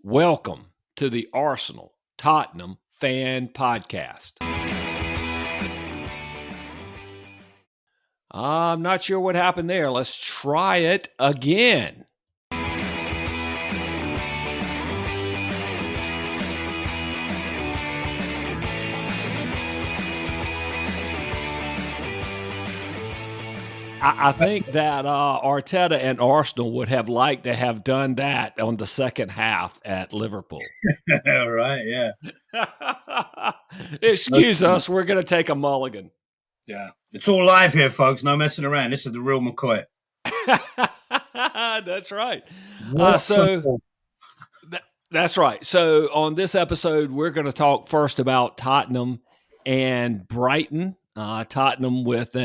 Welcome to the Arsenal Tottenham Fan Podcast. I'm not sure what happened there. Let's try it again. I think that Arteta and Arsenal would have liked to have done that on the second half at Liverpool. Right, yeah. Excuse us, we're going to take a mulligan. Yeah. It's all live here, folks. No messing around. This is the real McCoy. That's right. So That's right. So on this episode, we're going to talk first about Tottenham and Brighton. Tottenham with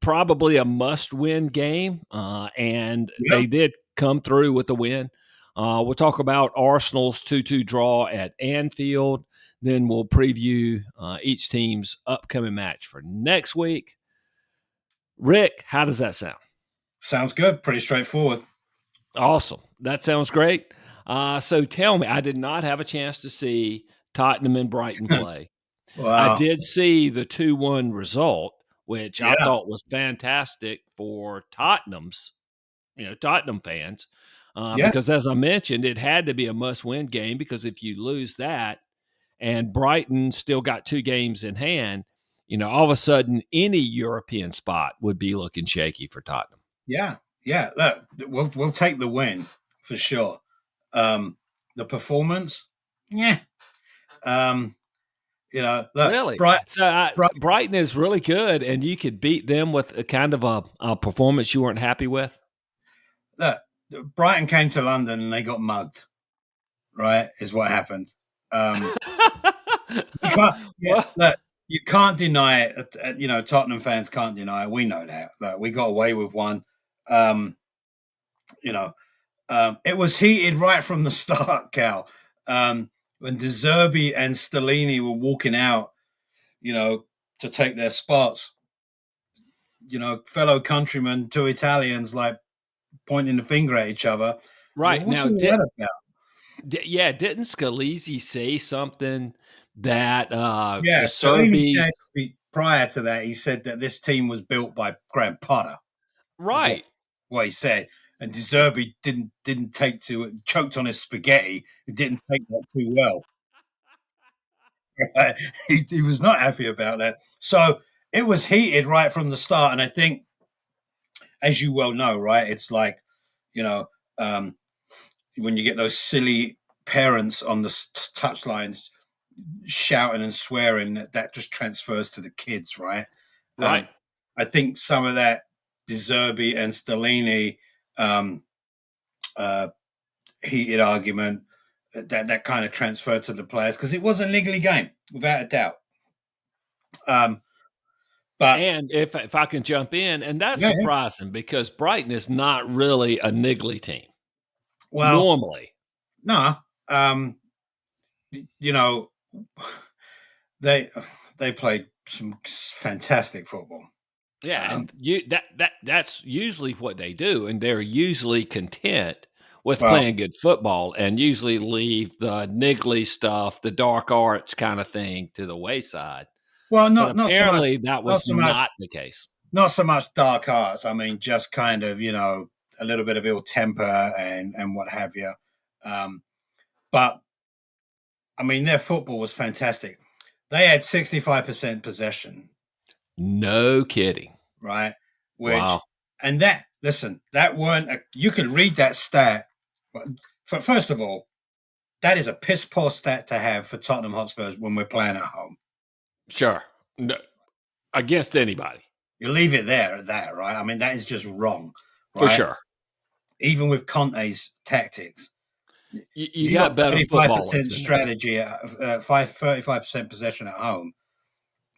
probably a must-win game, and they did come through with the win. We'll talk about Arsenal's 2-2 draw at Anfield. Then we'll preview each team's upcoming match for next week. Rick, how does that sound? Sounds good. Pretty straightforward. Awesome. That sounds great. So tell me, I did not have a chance to see Tottenham and Brighton play. Wow. I did see the 2-1 result, which I thought was fantastic for Tottenham fans. Because as I mentioned, it had to be a must-win game, because if you lose that and Brighton still got 2 games in hand, all of a sudden any European spot would be looking shaky for Tottenham. Yeah. Look, we'll take the win for sure. The performance, look, really. Brighton is really good, and you could beat them with a kind of a performance you weren't happy with. Look, Brighton came to London and they got mugged. Right, is what happened. You can't deny it. Tottenham fans can't deny it. We know that. Look, we got away with one. It was heated right from the start, Cal. When De Zerbi and Stellini were walking out, to take their spots, fellow countrymen, 2 Italians, like pointing the finger at each other. Right. What's that about? Didn't Scalise say something that De Zerbi said prior to that, he said that this team was built by Graham Potter. Right. What he said. And De Zerbi didn't take to it, choked on his spaghetti. He didn't take that too well. He was not happy about that. So it was heated right from the start. And I think, as you well know, right, it's like, when you get those silly parents on the touchlines shouting and swearing, that just transfers to the kids, right? Right. I think some of that De Zerbi and Stellini heated argument that kind of transferred to the players, because it was a niggly game without a doubt. But if I can jump in, and that's surprising because Brighton is not really a niggly team. Well, normally, no. They played some fantastic football. Yeah, and that's usually what they do, and they're usually content with playing good football, and usually leave the niggly stuff, the dark arts kind of thing, to the wayside. Well, apparently that was not the case. Not so much dark arts. I mean, just kind of, a little bit of ill temper and what have you. But I mean, their football was fantastic. They had 65% possession. No kidding. Right. Wow. And that weren't you can read that stat. First of all, that is a piss poor stat to have for Tottenham Hotspurs when we're playing at home. Sure. No, against anybody. You leave it there at that, right? I mean, that is just wrong. Right? For sure. Even with Conte's tactics. You got better 35% strategy at 35% possession at home.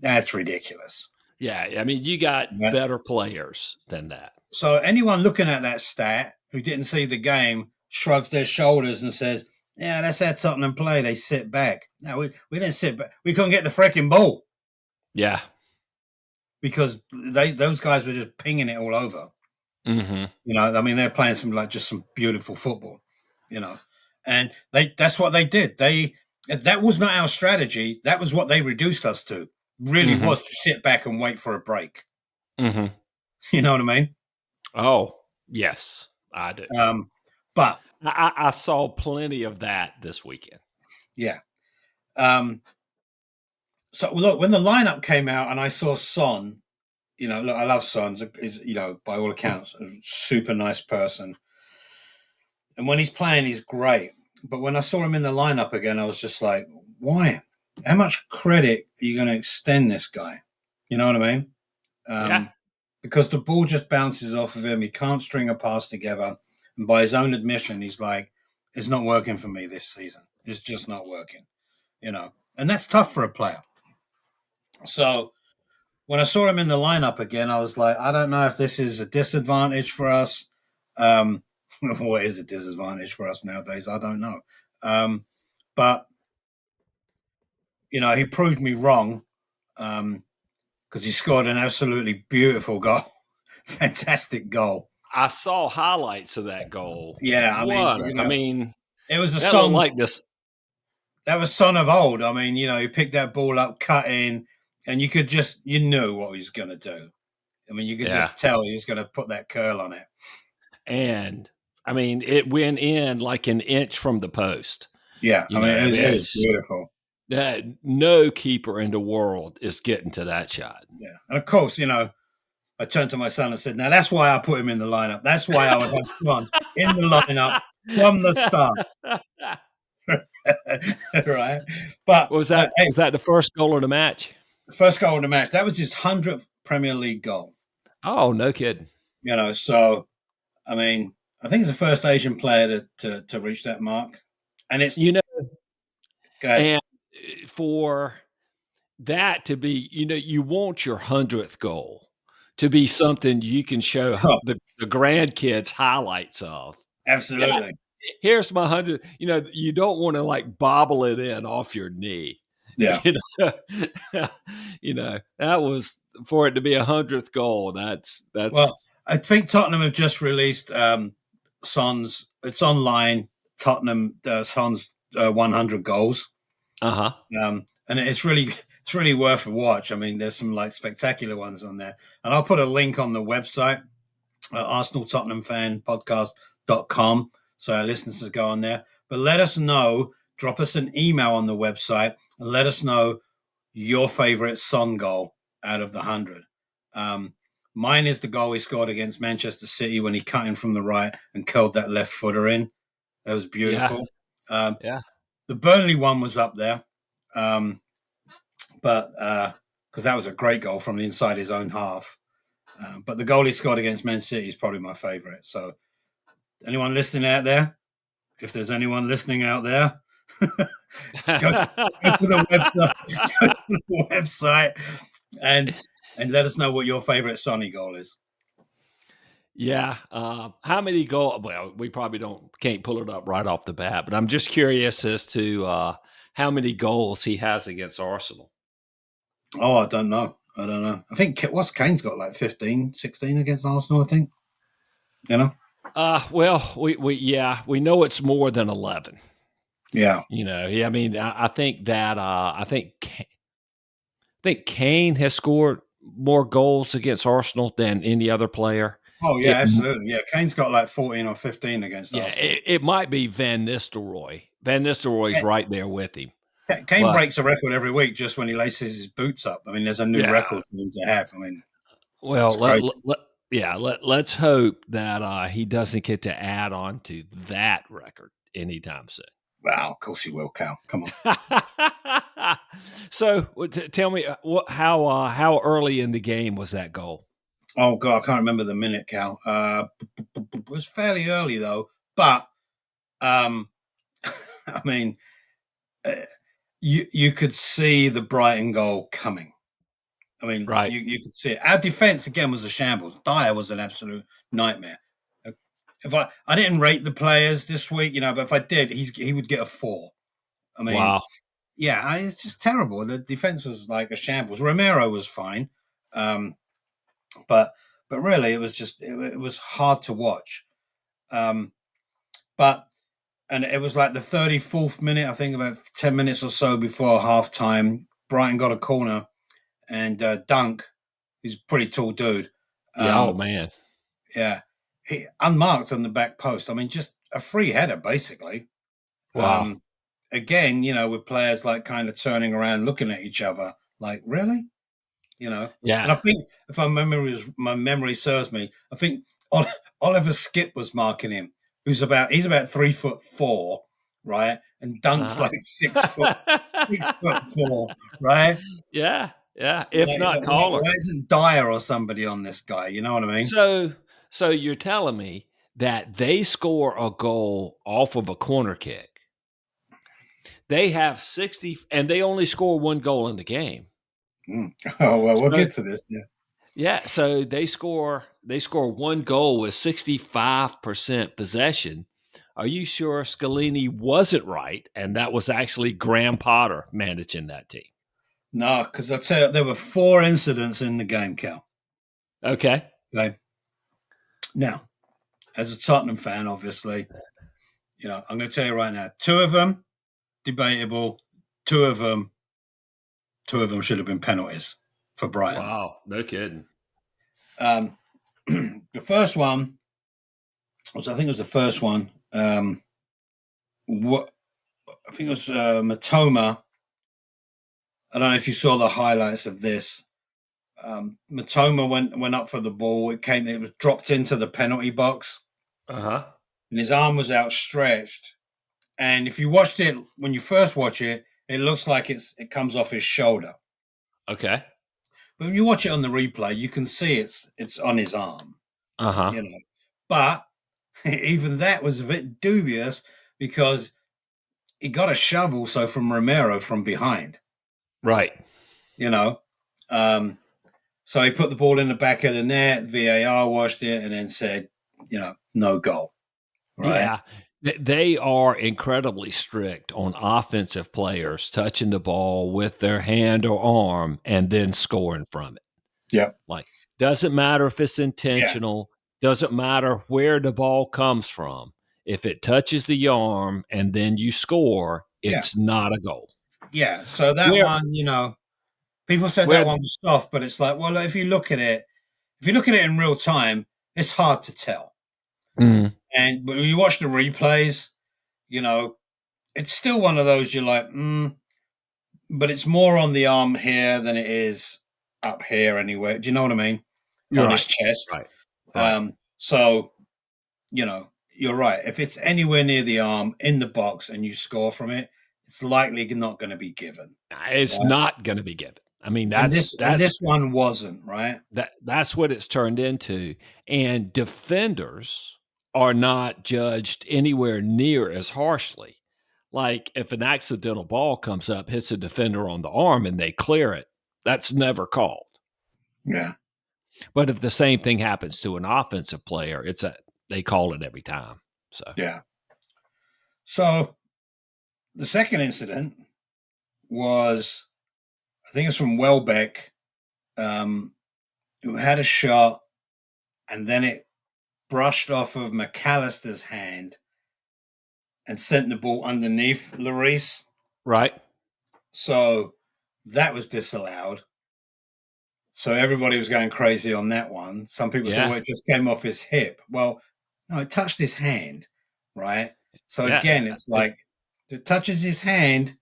That's ridiculous. Yeah, I mean, you got better players than that. So anyone looking at that stat who didn't see the game shrugs their shoulders and says, yeah, that's how Tottenham play. They sit back. No, we didn't sit back. We couldn't get the freaking ball. Yeah. Because those guys were just pinging it all over. Mm-hmm. I mean, they're playing some beautiful football, And that's what they did. That was not our strategy. That was what they reduced us to. Really Mm-hmm. was to sit back and wait for a break. Mm-hmm. You know what I mean? Oh, yes, I do. But I saw plenty of that this weekend. yeah. So look, when the lineup came out and I saw Son, look, I love Son. He's, by all accounts, a super nice person. And when he's playing, he's great. But when I saw him in the lineup again, I was just like, why? How much credit are you going to extend this guy? You know what I mean? Yeah. Because the ball just bounces off of him. He can't string a pass together. And by his own admission, he's like, it's not working for me this season. It's just not working, And that's tough for a player. So when I saw him in the lineup again, I was like, I don't know if this is a disadvantage for us. What is a disadvantage for us nowadays? I don't know. But, he proved me wrong because he scored an absolutely beautiful goal. Fantastic goal. I saw highlights of that goal. Yeah, What? I mean, it was a that looked Son. like this. That was Son of old. I mean, he picked that ball up, cut in, and you knew what he was going to do. I mean, you could just tell he was going to put that curl on it. And I mean, it went in like an inch from the post. Yeah, it was beautiful. No keeper in the world is getting to that shot. Yeah, and of course, I turned to my son and said, "Now that's why I put him in the lineup. That's why I would have Son in the lineup from the start." Right, but was that the first goal of the match? First goal of the match. That was his 100th Premier League goal. Oh, no kidding. So I mean, I think he's the first Asian player to reach that mark, and it's and for that to be, you want your 100th goal to be something you can show the grandkids highlights of. Absolutely. Here's my 100. You don't want to like bobble it in off your knee. Yeah. That was for it to be 100th goal. That's well. I think Tottenham have just released Son's. It's online. Tottenham Son's 100 goals. And it's really worth a watch. I mean, there's some like spectacular ones on there, and I'll put a link on the website, Arsenal Tottenham Fan Podcast.com, so our listeners go on there. But let us know. Drop us an email on the website and let us know your favorite Son goal out of the 100. Mine is the goal he scored against Manchester City when he cut in from the right and curled that left footer in. That was beautiful. Yeah. The Burnley one was up there, but because that was a great goal from inside his own half. But the goal he scored against Man City is probably my favorite. So anyone listening out there, if there's anyone listening out there, go to the website and let us know what your favorite Sonny goal is. Yeah. How many goals? Well, we probably can't pull it up right off the bat, but I'm just curious as to how many goals he has against Arsenal. Oh, I don't know. I think Kane's got like 15, 16 against Arsenal, I think. Well, we know it's more than 11. Yeah. I mean, I think that I think Kane has scored more goals against Arsenal than any other player. Oh, yeah, absolutely. Yeah, Kane's got like 14 or 15 against Arsenal. It might be Van Nistelrooy. Van Nistelrooy's right there with him. Kane breaks a record every week just when he laces his boots up. I mean, there's a new record for him to have. I mean, well, let's hope that he doesn't get to add on to that record anytime soon. Wow, of course he will, Cal. Come on. So, tell me how early in the game was that goal? Oh God, I can't remember the minute, Cal. It was fairly early though, but I mean, you could see the Brighton goal coming. I mean, right. You could see it. Our defense again was a shambles. Dyer was an absolute nightmare. If I didn't rate the players this week, but if I did, he would get a 4. I mean, wow. Yeah, it's just terrible. The defense was like a shambles. Romero was fine, but really, it was just it was hard to watch. But and it was like the 34th minute, I think about 10 minutes or so before half time. Brighton got a corner, and Dunk, he's a pretty tall dude. Yeah. Oh Um, man. yeah, he unmarked on the back post. I mean, just a free header, basically. Wow. Um, Again, with players like kind of turning around, looking at each other, like, really? And Yeah. I think if my memory serves me, I think Oliver Skip was marking him, he's about 3'4", right, and Dunk's Uh-huh. like 6'4", right? Yeah. Yeah. If not Why taller. isn't Dyer or somebody on this guy? You know what I mean? So, so you're telling me that they score a goal off of a corner kick. They have 60 and they only score one goal in the game. Mm. Oh well, we'll So, get to this. Yeah. yeah, so they score one goal with 65% possession. Are you sure Scalini wasn't right and that was actually Graham Potter managing that team? No, because I tell you, there were 4 incidents in the game, Cal. Okay. Okay. Now, as a Tottenham fan, obviously, I'm going to tell you right now, two of them debatable. Two of them, two of them should have been penalties for Brighton. Wow, no kidding. Um, the first one I think it was the first one. What I think it was Matoma. I don't know if you saw the highlights of this. Matoma went up for the ball. It was dropped into the penalty box, Uh-huh. and his arm was outstretched. And if you watched it when you first watch it, it looks like it comes off his shoulder. Okay. But when you watch it on the replay, you can see it's on his arm. Uh-huh. You know, but even that was a bit dubious because he got a shovel, so from Romero from behind. Right. You know, um, so he put the ball in the back of the net. VAR watched it and then said, no goal. Right? Yeah. They are incredibly strict on offensive players touching the ball with their hand or arm and then scoring from it. Yep. Like, doesn't matter if it's Yeah. intentional, doesn't matter where the ball comes from. If it touches the arm and then you score, Yeah. it's not a goal. Yeah. So that Where one, people said that where one was soft, but it's like, well, if you look at it in real time, it's hard to tell. Mhm. But when you watch the replays, you know, it's still one of those you're like, but it's more on the arm here than it is up here anyway. Do you know what I mean? On his Right. chest. Right. Right. So, you're right. If it's anywhere near the arm in the box and you score from it, it's likely not going to be given. It's Right? not going to be given. I mean, And that's this one wasn't, right? that's what it's turned into. And defenders are not judged anywhere near as harshly. Like if an accidental ball comes up, hits a defender on the arm and they clear it, that's never called. Yeah. But if the same thing happens to an offensive player, they call it every time. So Yeah. So the second incident was, I think it's from Welbeck, who had a shot and then it brushed off of McAllister's hand and sent the ball underneath Lloris. right, So that was disallowed. So everybody was going crazy on that one. Some people said, yeah, well, it just came off his hip. Well, no, it touched his hand, right? So yeah. again, it's like if it touches his hand,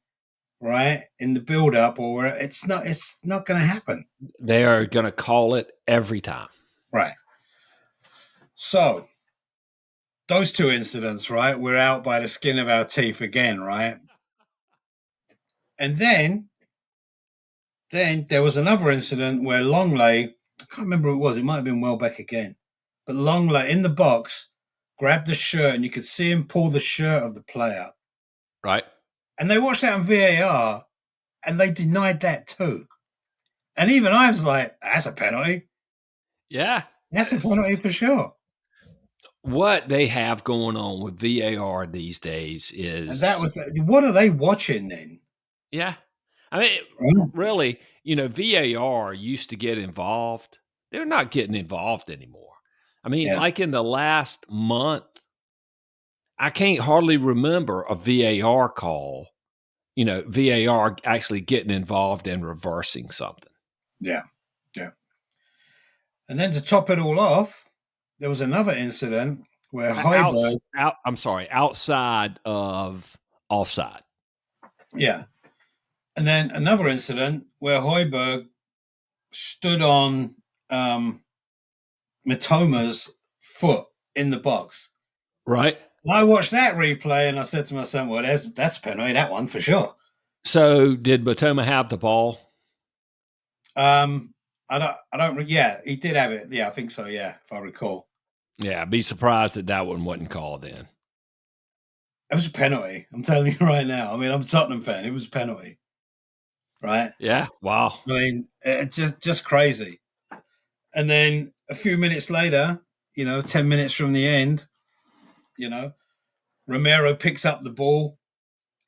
right, in the build up, or it's not going to happen. They are going to call it every time. Right. So those two incidents, right, we're out by the skin of our teeth again, right? And then there was another incident where Longley, I can't remember who it was, it might have been Welbeck again, but Longley in the box grabbed the shirt and you could see him pull the shirt of the player. Right. And they watched that on VAR and they denied that too. And even I was like, that's a penalty. Yeah. That's a penalty for sure. What they have going on with VAR these days And that is, was, what are they watching then? yeah. I mean, Right? really, VAR used to get involved. They're not getting involved anymore. I mean, Yeah. like in the last month, I can't hardly remember a VAR call, VAR actually getting involved in reversing something. Yeah. Yeah. And then to top it all off, there was another incident where Højbjerg, Outside of offside. yeah. And then another incident where Højbjerg stood on Mitoma's foot in the box. Right. And I watched that replay and I said to myself, well, that's a penalty, that one for sure. So did Matoma have the ball? Yeah, he did have it. Yeah, I think so. Yeah, if I recall. Yeah, I'd be surprised that one wasn't called in. It was a penalty. I'm telling you right now. I mean, I'm a Tottenham fan. It was a penalty. Right? Yeah. Wow. I mean, just crazy. And then a few minutes later, 10 minutes from the end, Romero picks up the ball,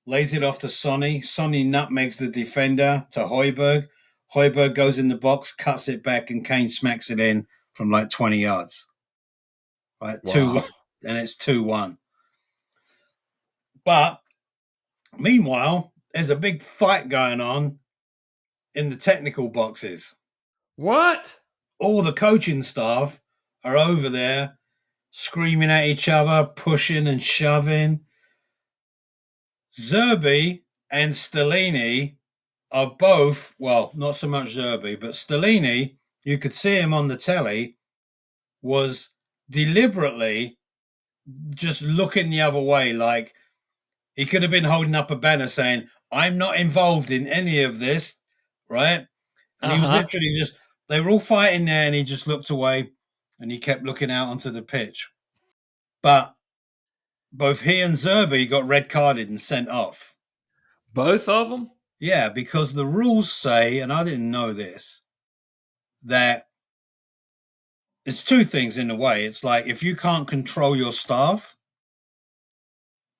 lays it off to Sonny. Sonny nutmegs the defender to Højbjerg. Højbjerg goes in the box, cuts it back, and Kane smacks it in from like 20 yards. Right? Wow. 2-1. And it's 2-1. But meanwhile, there's a big fight going on in the technical boxes. What? All the coaching staff are over there screaming at each other, pushing and shoving. Zerbi and Stellini are both, well, not so much Zerbi, but Stellini, you could see him on the telly, was deliberately just looking the other way, like he could have been holding up a banner saying, I'm not involved in any of this, right? And he was literally just, they were all fighting there and he just looked away and he kept looking out onto the pitch. But both he and Zerbi got red carded and sent off. Both of them? Yeah, because the rules say, and I didn't know this, that it's two things in a way. It's like if you can't control your staff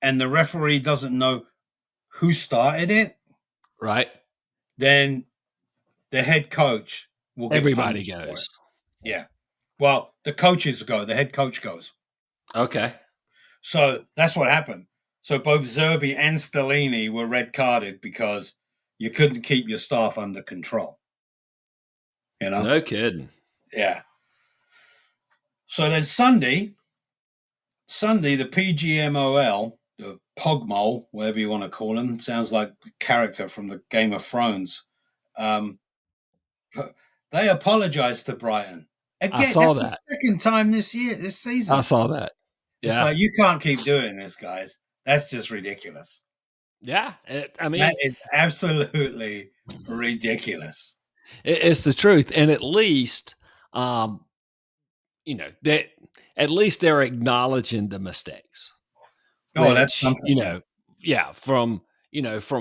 and the referee doesn't know who started it, right, then the head coach will get everybody punished for goes. it. Yeah. Well, the coaches go, the head coach goes. Okay. So that's what happened. So both Zerbi and Stellini were red carded because you couldn't keep your staff under control. No kidding. Yeah. So then Sunday, the PGMOL, the Pogmol, whatever you want to call him, sounds like a character from the Game of Thrones. They apologized to Brighton. Again, I saw that's that. the second time this season. I saw that. Yeah. It's like, you can't keep doing this, guys. That's just ridiculous. Yeah. That is absolutely ridiculous. It's the truth. And at least, that at least they're acknowledging the mistakes. Oh, that's something. From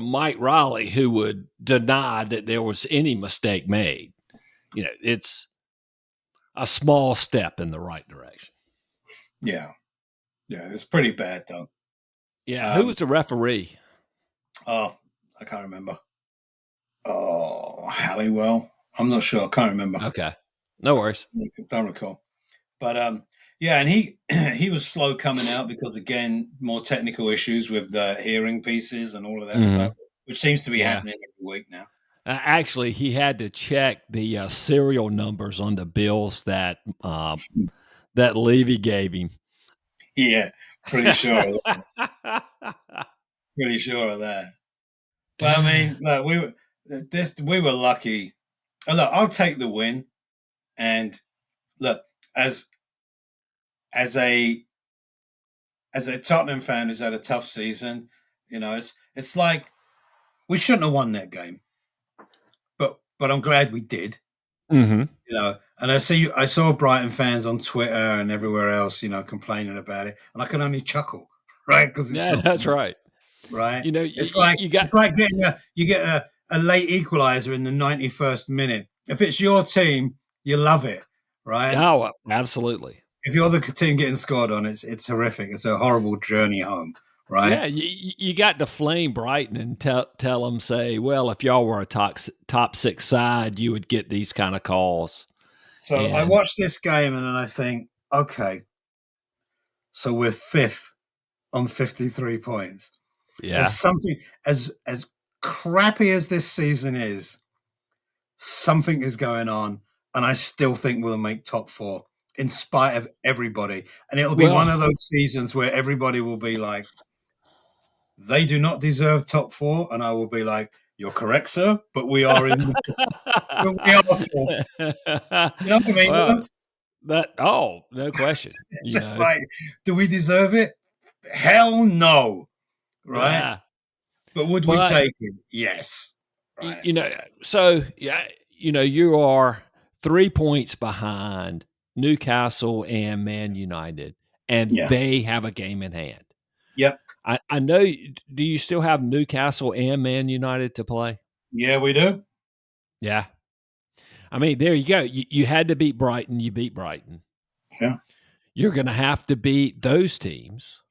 Mike Riley, who would deny that there was any mistake made. It's a small step in the right direction. Yeah. Yeah, it's pretty bad, though. Yeah. Who was the referee? Oh, I can't remember. Oh, Halliwell. I'm not sure. I can't remember. Okay. No worries. Don't recall. But, and he was slow coming out because, again, more technical issues with the hearing pieces and all of that stuff, which seems to be happening every week now. Actually, he had to check the serial numbers on the bills that Levy gave him. Yeah, pretty sure of that. Pretty sure of that. But I mean, look, we were lucky. Look, I'll take the win. And look, as a Tottenham fan who's had a tough season, it's like we shouldn't have won that game. But I'm glad we did. Mm-hmm. And I saw Brighton fans on Twitter and everywhere else, complaining about it, and I can only chuckle, right? Because that's right. Right. It's like getting a late equalizer in the 91st minute. If it's your team, you love it, right? Oh, absolutely. If you're the team getting scored on, it's horrific. It's a horrible journey home, right? Yeah, you got to flame Brighton and tell them, say, well, if y'all were a top six side, you would get these kind of calls. So I watched this game and then I think, okay, so we're fifth on 53 points. Yeah. There's something as crappy as this season is, something is going on, and I still think we'll make top 4 in spite of everybody. And it'll be one of those seasons where everybody will be like, they do not deserve top 4, and I will be like, you're correct, sir, but we are in we are fourth. You know what I mean? Well, no question. It's just like, do we deserve it? Hell no. Right? Yeah. But would we take it? Yes. Right. So you are 3 points behind Newcastle and Man United, and they have a game in hand. Yep. I know. Do you still have Newcastle and Man United to play? Yeah, we do. Yeah. I mean, there you go. You had to beat Brighton. You beat Brighton. Yeah. You're going to have to beat those teams.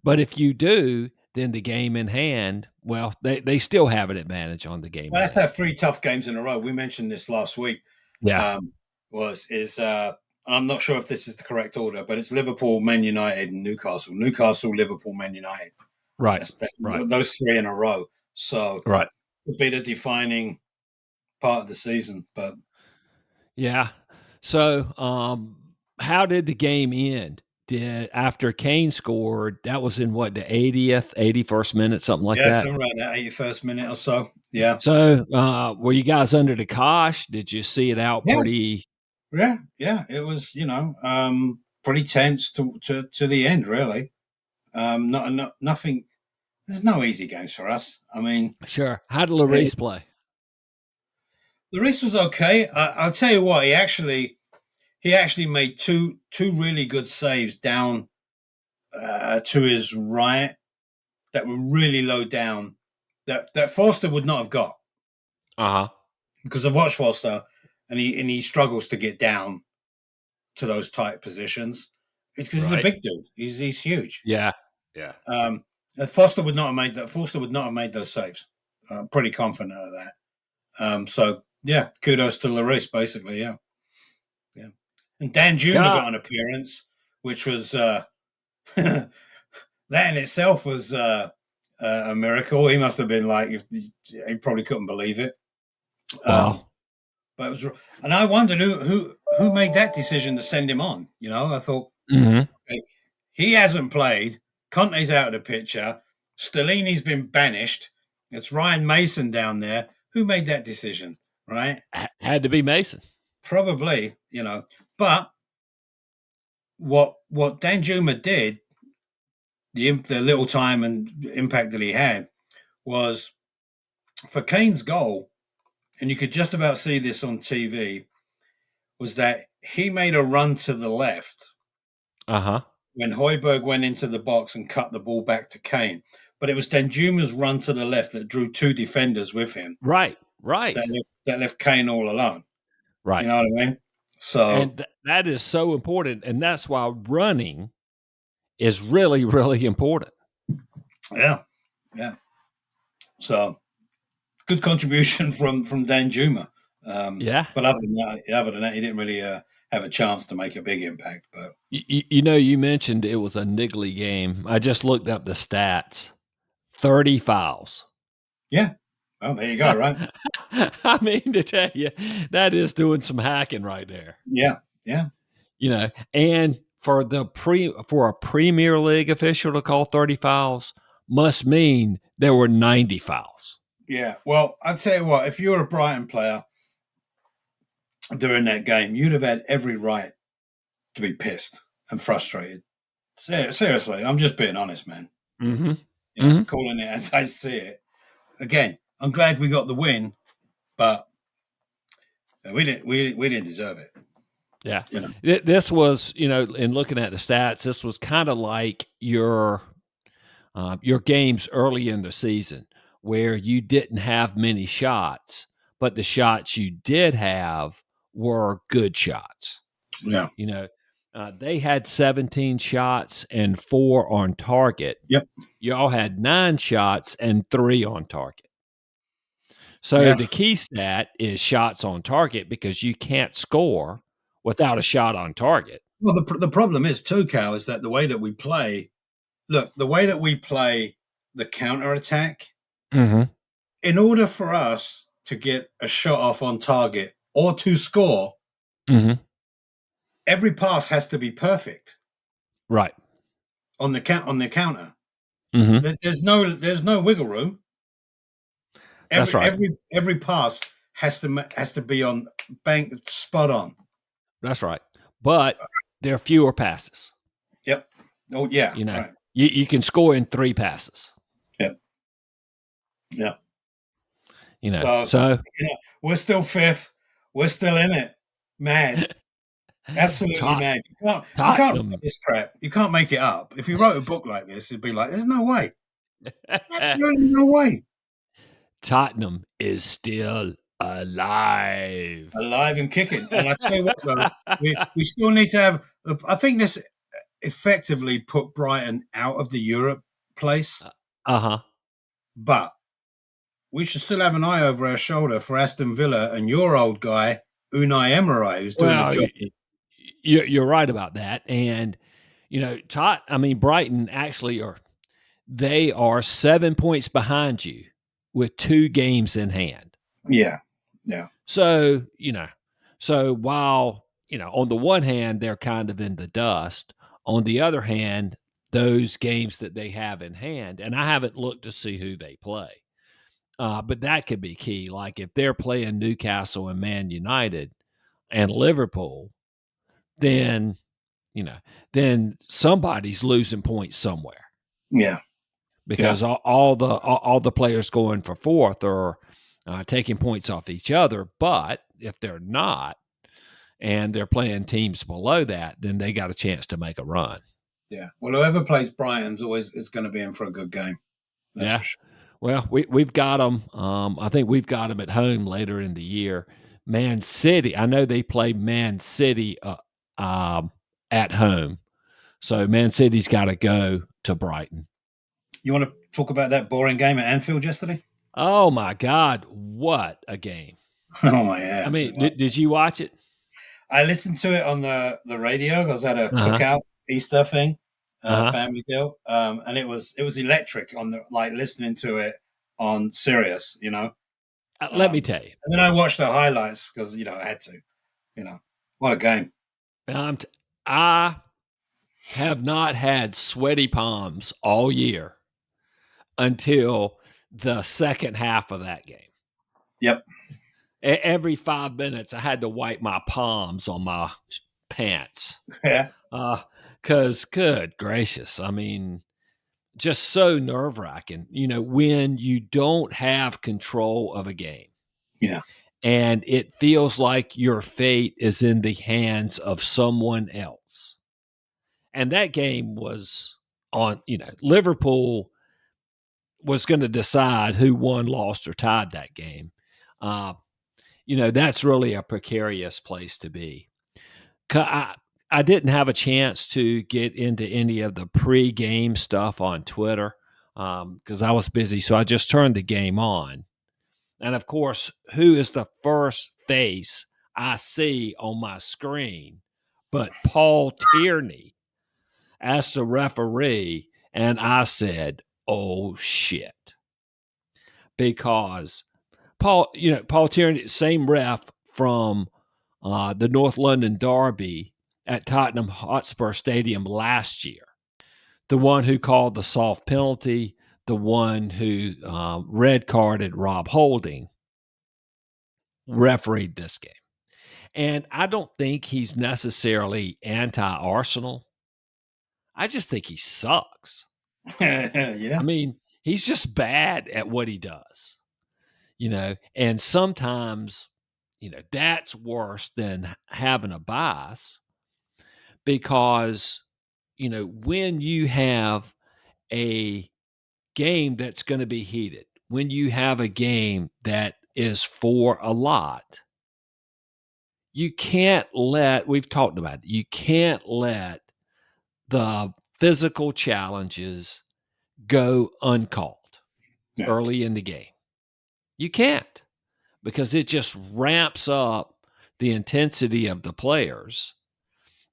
But if you do, then the game in hand, well, they still have an advantage on the game. Well, let's have 3 tough games in a row. We mentioned this last week. Yeah. I'm not sure if this is the correct order, but it's Liverpool, Man United, and Newcastle. Newcastle, Liverpool, Man United. Right. Right. Those 3 in a row. So right. It would be the defining part of the season. But yeah. So how did the game end? After Kane scored, that was in what, the 80th, 81st minute, something like that? Yeah, something around that 81st minute or so. Yeah. So were you guys under the cosh? Did you see it out pretty? Yeah. It was, pretty tense to the end, really. Nothing. There's no easy games for us. I mean, sure. How did Lloris play? Lloris was okay. I'll tell you what. He actually made two really good saves down to his right that were really low down that Foster would not have got. Because I've watched Foster and he struggles to get down to those tight positions. It's because he's a big dude. He's huge. Yeah. Foster would not have made that. Foster would not have made those saves. I'm pretty confident of that. So yeah, kudos to Lloris, basically. Yeah. And Dan Jr. got an appearance, which was that in itself was a miracle. He must have been like, he probably couldn't believe it. Wow. But it was, and I wondered who made that decision to send him on. I thought, okay, he hasn't played. Conte's out of the picture. Stellini's been banished. It's Ryan Mason down there. Who made that decision? Right? Had to be Mason. Probably, But what Dan Juma did, the little time and impact that he had, was for Kane's goal, and you could just about see this on TV, was that he made a run to the left. When Højbjerg went into the box and cut the ball back to Kane. But it was Danjuma's run to the left that drew 2 defenders with him. Right. That left Kane all alone. Right. You know what I mean? So, and that is so important. And that's why running is really, really important. Yeah. So, good contribution from Dan Juma. But other than that, he didn't really have a chance to make a big impact. But you mentioned it was a niggly game. I just looked up the stats. 30 fouls. Yeah. Well, there you go, right? I mean, to tell you, that is doing some hacking right there. Yeah. And for a Premier League official to call 30 fouls must mean there were 90 fouls. Yeah. Well, I'll tell you what, if you're a Brighton player during that game, you'd have had every right to be pissed and frustrated. Seriously, I'm just being honest, man. Calling it as I see it. Again, I'm glad we got the win, but we didn't deserve it. Yeah. This was, in looking at the stats, this was kind of like your games early in the season where you didn't have many shots, but the shots you did have were good shots. Yeah. They had 17 shots and 4 on target. Yep. Y'all had 9 shots and 3 on target. So the key stat is shots on target because you can't score without a shot on target. Well, the problem is too, Cal, is that the way that we play look, the way that we play the counter attack, Mm-hmm. in order for us to get a shot off on target or to score, Mm-hmm. every pass has to be perfect Right. on the counter. Mm-hmm. There's no wiggle room. That's right. Every pass has to be on bank spot on. That's right. But there are fewer passes. Yep. Oh yeah. You know, Right. you can score in 3 passes. Yep. Yep. You know, So so we're still fifth. We're still in it. Mad. Absolutely Tot- mad. You can't write Tottenham, this crap. You can't make it up. If you wrote a book like this, it'd be like, there's no way. Absolutely no way. Tottenham is still alive. Alive and kicking. And I tell you what, though, we still need to have. I think this effectively put Brighton out of the Europe place, Uh-huh. but we should still have an eye over our shoulder for Aston Villa and your old guy Unai Emery, who's doing the Well, job. you're right about that. And Brighton actually they are 7 points behind you with 2 games in hand. Yeah, yeah, So, so while, on the one hand, they're kind of in the dust, on the other hand, those games that they have in hand, and I haven't looked to see who they play, but that could be key. Like if they're playing Newcastle and Man United and Liverpool, then, then somebody's losing points somewhere yeah, yeah, because all the players going for fourth are taking points off each other. But if they're not, and they're playing teams below that, then they got a chance to make a run. yeah. Well, whoever plays Brighton's always is going to be in for a good game. That's Yeah. for sure. Well, we've got them. I think we've got them at home later in the year. Man City. I know they play Man City at home, so Man City's got to go to Brighton. You want to talk about that boring game at Anfield yesterday? Oh my God, what a game! Oh my yeah, I mean, it was. did you watch it? I listened to it on the radio. I was at a Uh huh. cookout Easter thing, Uh huh. family deal, and it was electric on the like listening to it on Sirius, Let me tell you, and then I watched the highlights because I had to, what a game. um, t- I have not had sweaty palms all year until the second half of that game. Yep. Every 5 minutes, I had to wipe my palms on my pants. Yeah. Because, good gracious, I mean, just so nerve wracking, when you don't have control of a game Yeah. and it feels like your fate is in the hands of someone else. And that game was on, Liverpool was going to decide who won, lost, or tied that game. Uh, that's really a precarious place to be. I didn't have a chance to get into any of the pre-game stuff on Twitter because I was busy. So I just turned the game on. And of course, who is the first face I see on my screen but Paul Tierney as the referee? And I said, oh, shit. Because Paul Tierney, same ref from the North London Derby at Tottenham Hotspur Stadium last year. The one who called the soft penalty, the one who red carded Rob Holding, refereed this game. And I don't think he's necessarily anti Arsenal. I just think he sucks. Yeah. I mean, he's just bad at what he does, and sometimes, that's worse than having a bias because, when you have a game that's going to be heated, when you have a game that is for a lot, you can't we've talked about it, you can't let the physical challenges go uncalled Yeah. early in the game. You can't because it just ramps up the intensity of the players.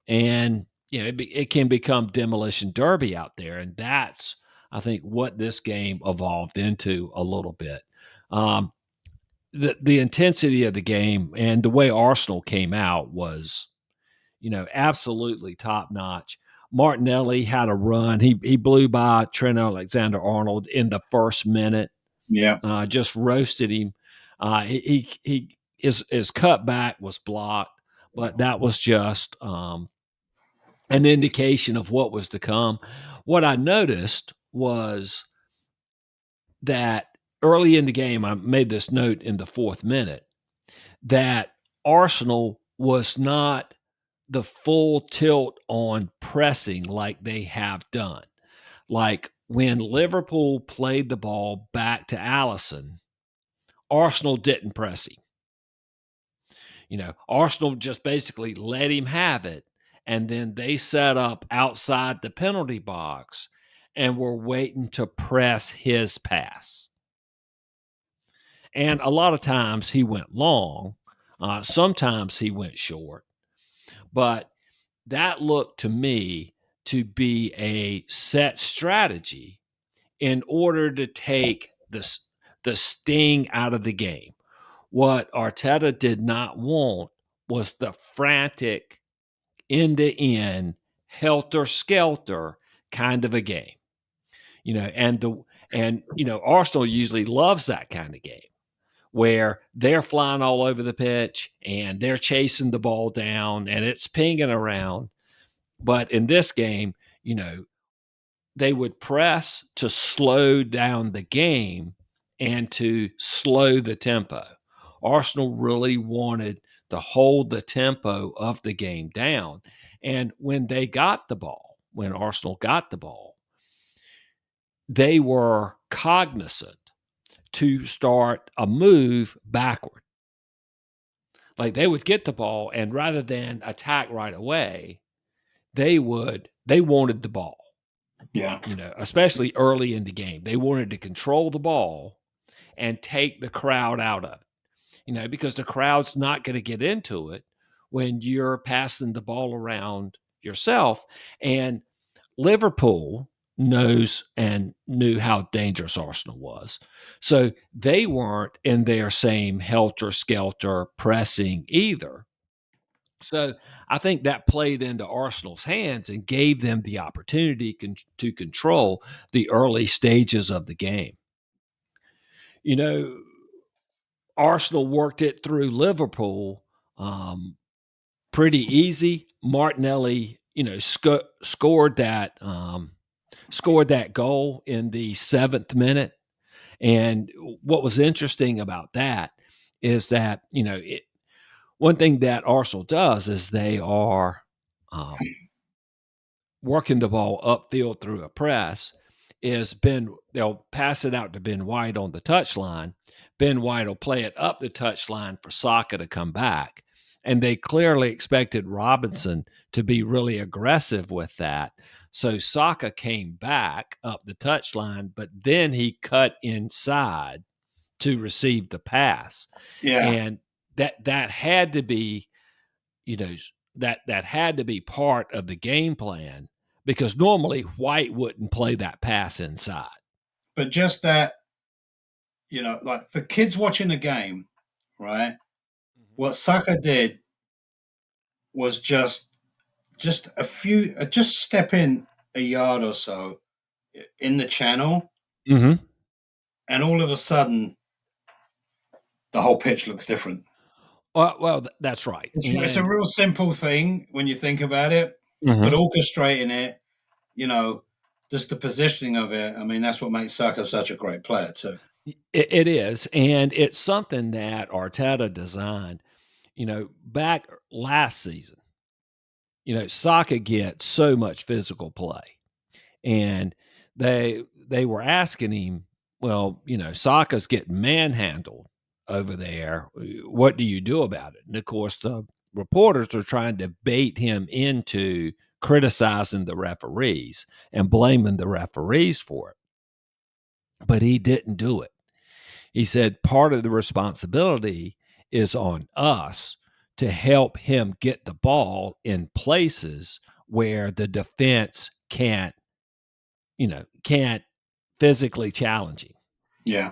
And it can become demolition derby out there, and that's I think what this game evolved into a little bit. Um, the intensity of the game and the way Arsenal came out was, absolutely top notch. Martinelli had a run. He blew by Trent Alexander-Arnold in the first minute. Yeah. Just roasted him. His cutback was blocked, but that was just an indication of what was to come. What I noticed was that early in the game, I made this note in the fourth minute, that Arsenal was not the full tilt on pressing like they have done. Like when Liverpool played the ball back to Allison, Arsenal didn't press him. Arsenal just basically let him have it. And then they set up outside the penalty box and were waiting to press his pass. And a lot of times he went long. Sometimes he went short. But that looked to me to be a set strategy in order to take the sting out of the game. What Arteta did not want was the frantic, end-to-end, helter-skelter kind of a game. Arsenal usually loves that kind of game where they're flying all over the pitch and they're chasing the ball down and it's pinging around. But in this game, they would press to slow down the game and to slow the tempo. Arsenal really wanted to hold the tempo of the game down. And when Arsenal got the ball, they were cognizant to start a move backward. Like they would get the ball, and rather than attack right away, they wanted the ball. Yeah. Especially early in the game. They wanted to control the ball and take the crowd out of it. Because the crowd's not going to get into it when you're passing the ball around yourself. And Liverpool knew how dangerous Arsenal was. So they weren't in their same helter-skelter pressing either. So I think that played into Arsenal's hands and gave them the opportunity to control the early stages of the game. Arsenal worked it through Liverpool pretty easy. Martinelli, scored that goal in the 7th minute. And what was interesting about that is that one thing that Arsenal does is they are working the ball upfield through a press. They'll pass it out to Ben White on the touchline. Ben White will play it up the touchline for Saka to come back. And they clearly expected Robinson to be really aggressive with that. So Saka came back up the touchline, but then he cut inside to receive the pass. Yeah. And that had to be, that had to be part of the game plan, because normally White wouldn't play that pass inside. But just that, like for kids watching the game, right? Mm-hmm. What Saka did was just step in a yard or so in the channel, mm-hmm. and all of a sudden, the whole pitch looks different. Well, that's right. It's a real simple thing when you think about it, mm-hmm. but orchestrating it, just the positioning of it. I mean, that's what makes Saka such a great player too. It is, and it's something that Arteta designed. Back last season, Saka gets so much physical play, and they were asking him, well, Saka's getting manhandled over there. What do you do about it? And of course, the reporters are trying to bait him into criticizing the referees and blaming the referees for it. But he didn't do it. He said part of the responsibility is on us to help him get the ball in places where the defense can't physically challenge him. Yeah.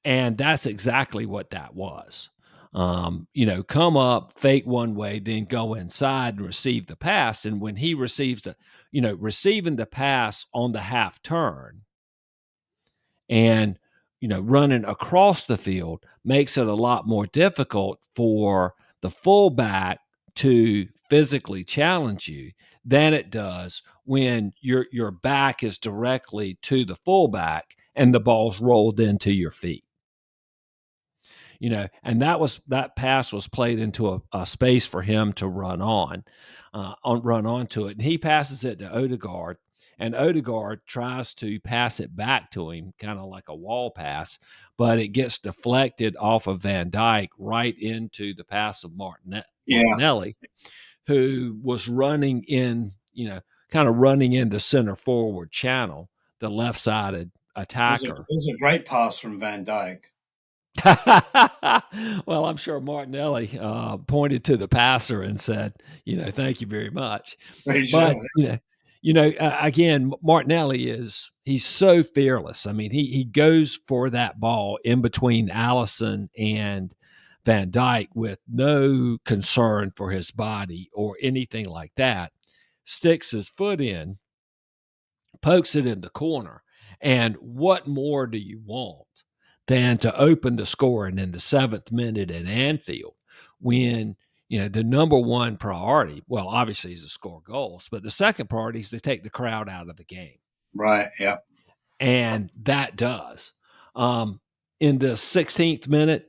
And that's exactly what that was. Come up, fake one way, then go inside and receive the pass. And when he receives receiving the pass on the half turn and, running across the field makes it a lot more difficult for the fullback to physically challenge you than it does when your back is directly to the fullback and the ball's rolled into your feet. And that pass was played into a space for him to run onto it, and he passes it to Odegaard, and Odegaard tries to pass it back to him, kind of like a wall pass, but it gets deflected off of Van Dijk right into the pass of Yeah. Martinelli, who was running in, kind of running in the center forward channel, the left-sided attacker. It was a great pass from Van Dijk. Well, I'm sure Martinelli pointed to the passer and said, "Thank you very much." Pretty But sure. again, Martinelli he's so fearless. I mean, he goes for that ball in between Allison and Van Dijk with no concern for his body or anything like that. Sticks his foot in, pokes it in the corner, and what more do you want than to open the scoring in the 7th minute at Anfield when the number one priority, well, obviously is to score goals, but the second priority is to take the crowd out of the game. Right. Yeah. And that does. In the 16th minute,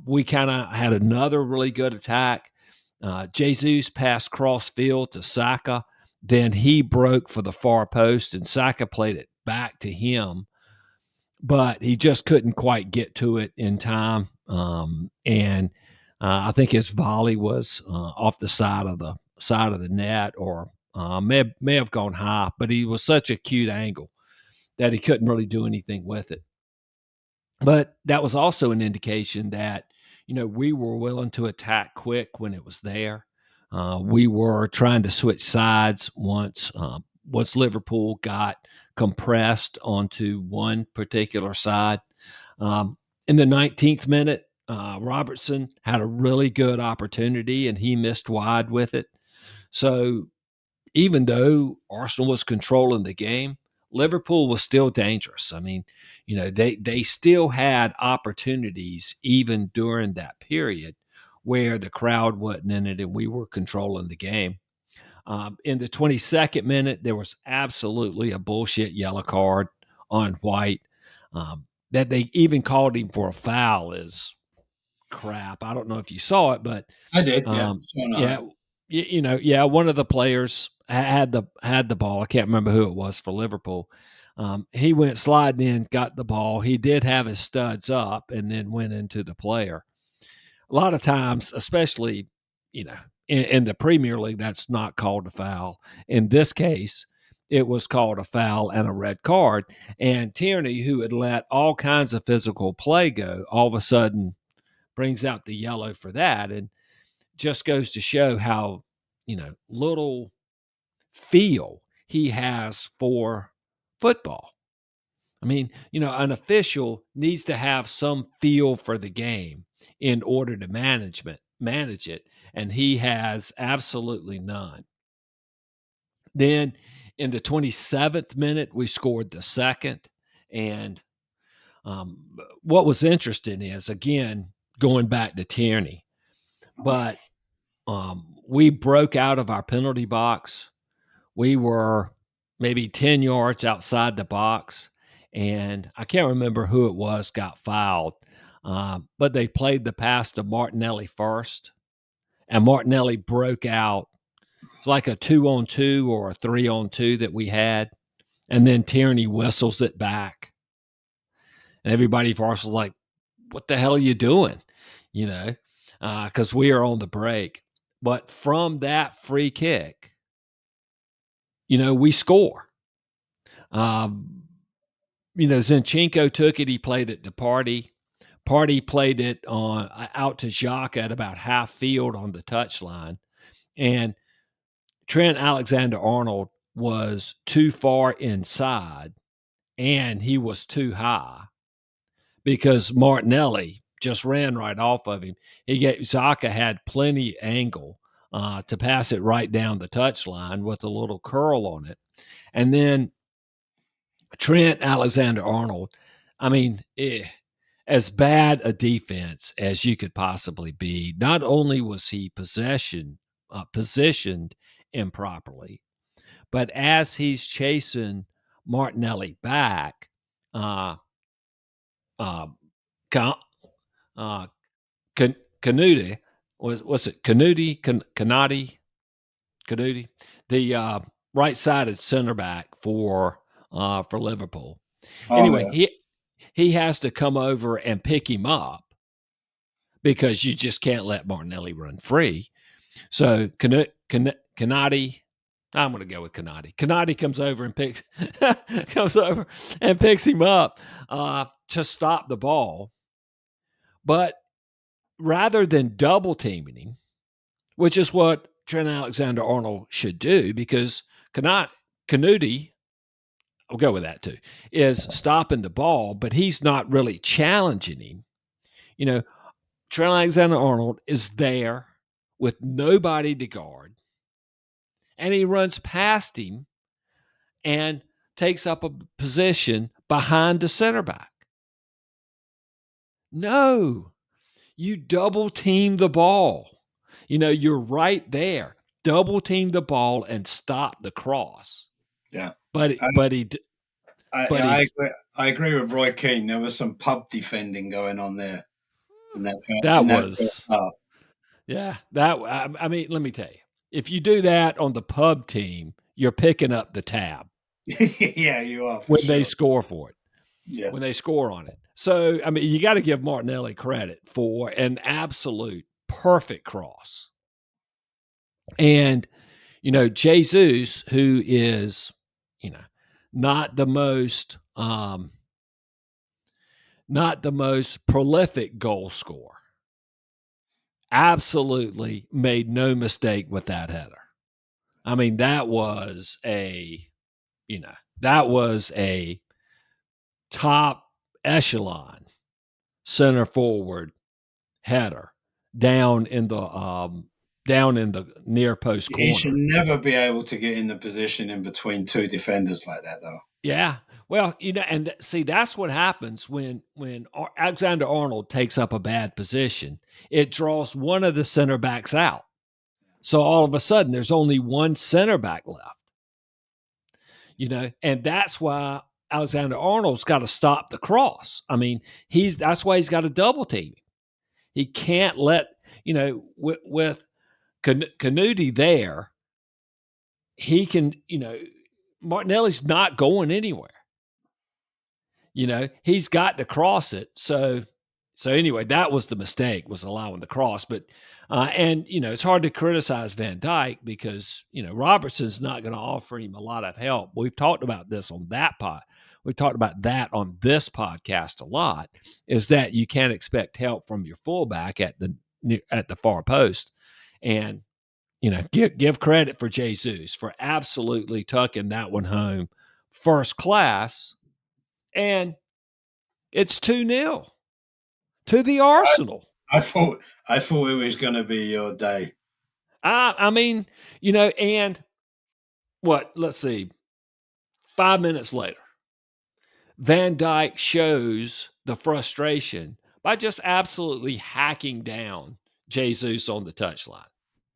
we kind of had another really good attack. Jesus passed cross field to Saka. Then he broke for the far post, and Saka played it back to him, but he just couldn't quite get to it in time. And I think his volley was off the side of the net, or may have gone high, but he was such a cute angle that he couldn't really do anything with it. But that was also an indication that, we were willing to attack quick when it was there. We were trying to switch sides once Liverpool got compressed onto one particular side. In the 19th minute, Robertson had a really good opportunity and he missed wide with it. So even though Arsenal was controlling the game, Liverpool was still dangerous. I mean, they still had opportunities even during that period where the crowd wasn't in it and we were controlling the game. In the 22nd minute, there was absolutely a bullshit yellow card on White. That they even called him for a foul is crap. I don't know if you saw it, but I did. Yeah. So yeah, nice. one of the players had the ball. I can't remember who it was for Liverpool. He went sliding in, got the ball. He did have his studs up, and then went into the player. A lot of times, especially in the Premier League, that's not called a foul. In this case, it was called a foul and a red card. And Tierney, who had let all kinds of physical play go, all of a sudden brings out the yellow for that, and just goes to show how little feel he has for football. I mean, an official needs to have some feel for the game in order to manage it, and he has absolutely none. Then in the 27th minute, we scored the second, and what was interesting is, again, going back to Tierney, but we broke out of our penalty box. We were maybe 10 yards outside the box, and I can't remember who it was got fouled, but they played the pass to Martinelli first, and Martinelli broke out. It's like a 2-on-2 or a 3-on-2 that we had, and then Tierney whistles it back. And everybody for us was like, what the hell are you doing? Because we are on the break. But from that free kick, we score. Zinchenko took it. He played it to Party. Party played it out to Jacques at about half field on the touchline. And Trent Alexander-Arnold was too far inside and he was too high because Martinelli just ran right off of him. Xhaka had plenty angle to pass it right down the touchline with a little curl on it. And then Trent Alexander-Arnold, I mean, as bad a defense as you could possibly be. Not only was he positioned improperly, but as he's chasing Martinelli back, uh, uh, uh, Canute, was it Canute? Canute, the right-sided center back for Liverpool. Oh Anyway, yeah. he has to come over and pick him up because you just can't let Martinelli run free. So Canati, I'm going to go with Canati. Canati comes over and picks him up to stop the ball. But rather than double teaming him, which is what Trent Alexander-Arnold should do, because Canute, I'll go with that too, is stopping the ball, but he's not really challenging him. You know, Trent Alexander-Arnold is there with nobody to guard, and he runs past him and takes up a position behind the center back. No, you double team the ball. You're right there. Double team the ball and stop the cross. Yeah. But I, but he but I he agree. I agree with Roy Keane. There was some pub defending going on there in that that first was half. yeah that I mean, let me tell you, if you do that on the pub team, you're picking up the tab Yeah, you are for when they sure. score for it. Yeah. When they score on it. So, I mean, you got to give Martinelli credit for an absolute perfect cross. And, Jesus, who is, not the most not the most prolific goal scorer, absolutely made no mistake with that header. I mean, that was a top echelon center forward header down in the near post He should corner. never be able to get in the position in between two defenders like that, though. Yeah. Well, and see, that's what happens when Alexander Arnold takes up a bad position. It draws one of the center backs out. So all of a sudden, there's only one center back left. And that's why Alexander Arnold's got to stop the cross. I mean, that's why he's got to double team. He can't let with Canute there, he can, Martinelli's not going anywhere. He's got to cross it. So anyway, that was the mistake, was allowing the cross. But and it's hard to criticize Van Dijk because Robertson's not going to offer him a lot of help. We've talked about this on that pod. We've talked about that on this podcast a lot. Is that you can't expect help from your fullback at the far post, and give credit for Jesus for absolutely tucking that one home first class. And it's 2-0 to the Arsenal. I thought I thought it was going to be your day. I mean, and what? Let's see. 5 minutes later, Van Dijk shows the frustration by just absolutely hacking down Jesus on the touchline.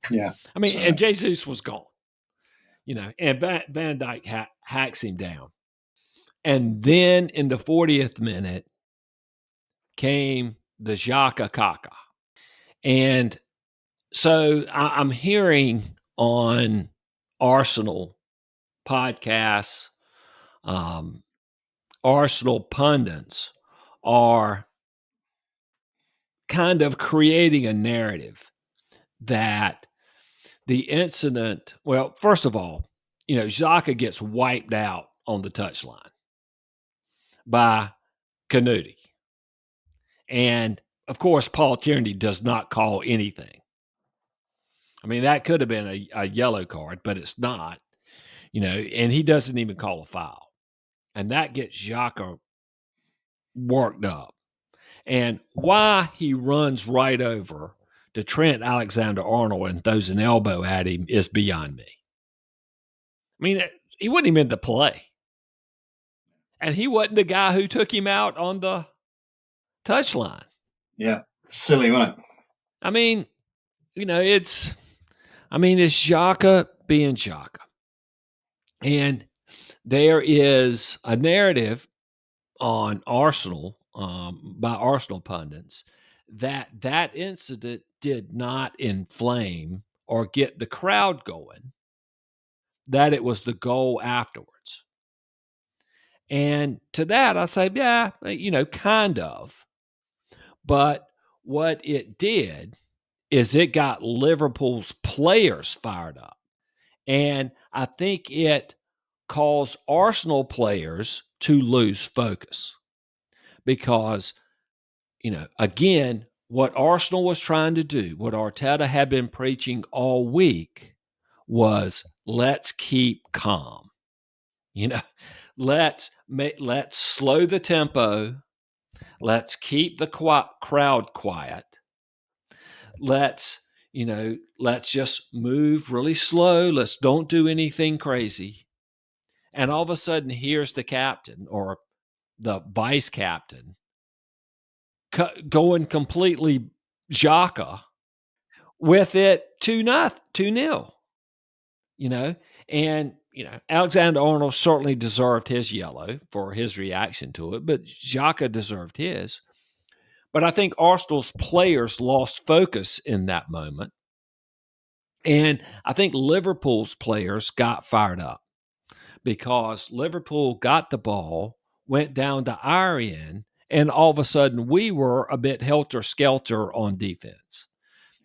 Yeah. I mean, So and Jesus was gone, and Van Dijk hacks him down. And then in the 40th minute came the Xhaka Kaka. And so I'm hearing on Arsenal podcasts, Arsenal pundits are kind of creating a narrative that the incident, well, first of all, Xhaka gets wiped out on the touchline by Canute. And of course, Paul Tierney does not call anything. I mean, that could have been a yellow card, but it's not, and he doesn't even call a foul. And that gets Xhaka worked up. And why he runs right over to Trent Alexander-Arnold and throws an elbow at him is beyond me. I mean, he wasn't even in the play. And he wasn't the guy who took him out on the touchline. Yeah, silly, wasn't it? I mean, it's Xhaka being Xhaka. And there is a narrative on Arsenal by Arsenal pundits that incident did not inflame or get the crowd going, that it was the goal afterwards. And to that, I say, yeah, kind of. But what it did is it got Liverpool's players fired up. And I think it caused Arsenal players to lose focus because, again, what Arsenal was trying to do, what Arteta had been preaching all week was let's keep calm. Let's slow the tempo. Let's keep the crowd quiet. Let's just move really slow. Let's don't do anything crazy. And all of a sudden, here's the captain or the vice captain going completely Xhaka with it 2-0. And Alexander-Arnold certainly deserved his yellow for his reaction to it, but Xhaka deserved his. But I think Arsenal's players lost focus in that moment. And I think Liverpool's players got fired up because Liverpool got the ball, went down to our end, and all of a sudden we were a bit helter-skelter on defense.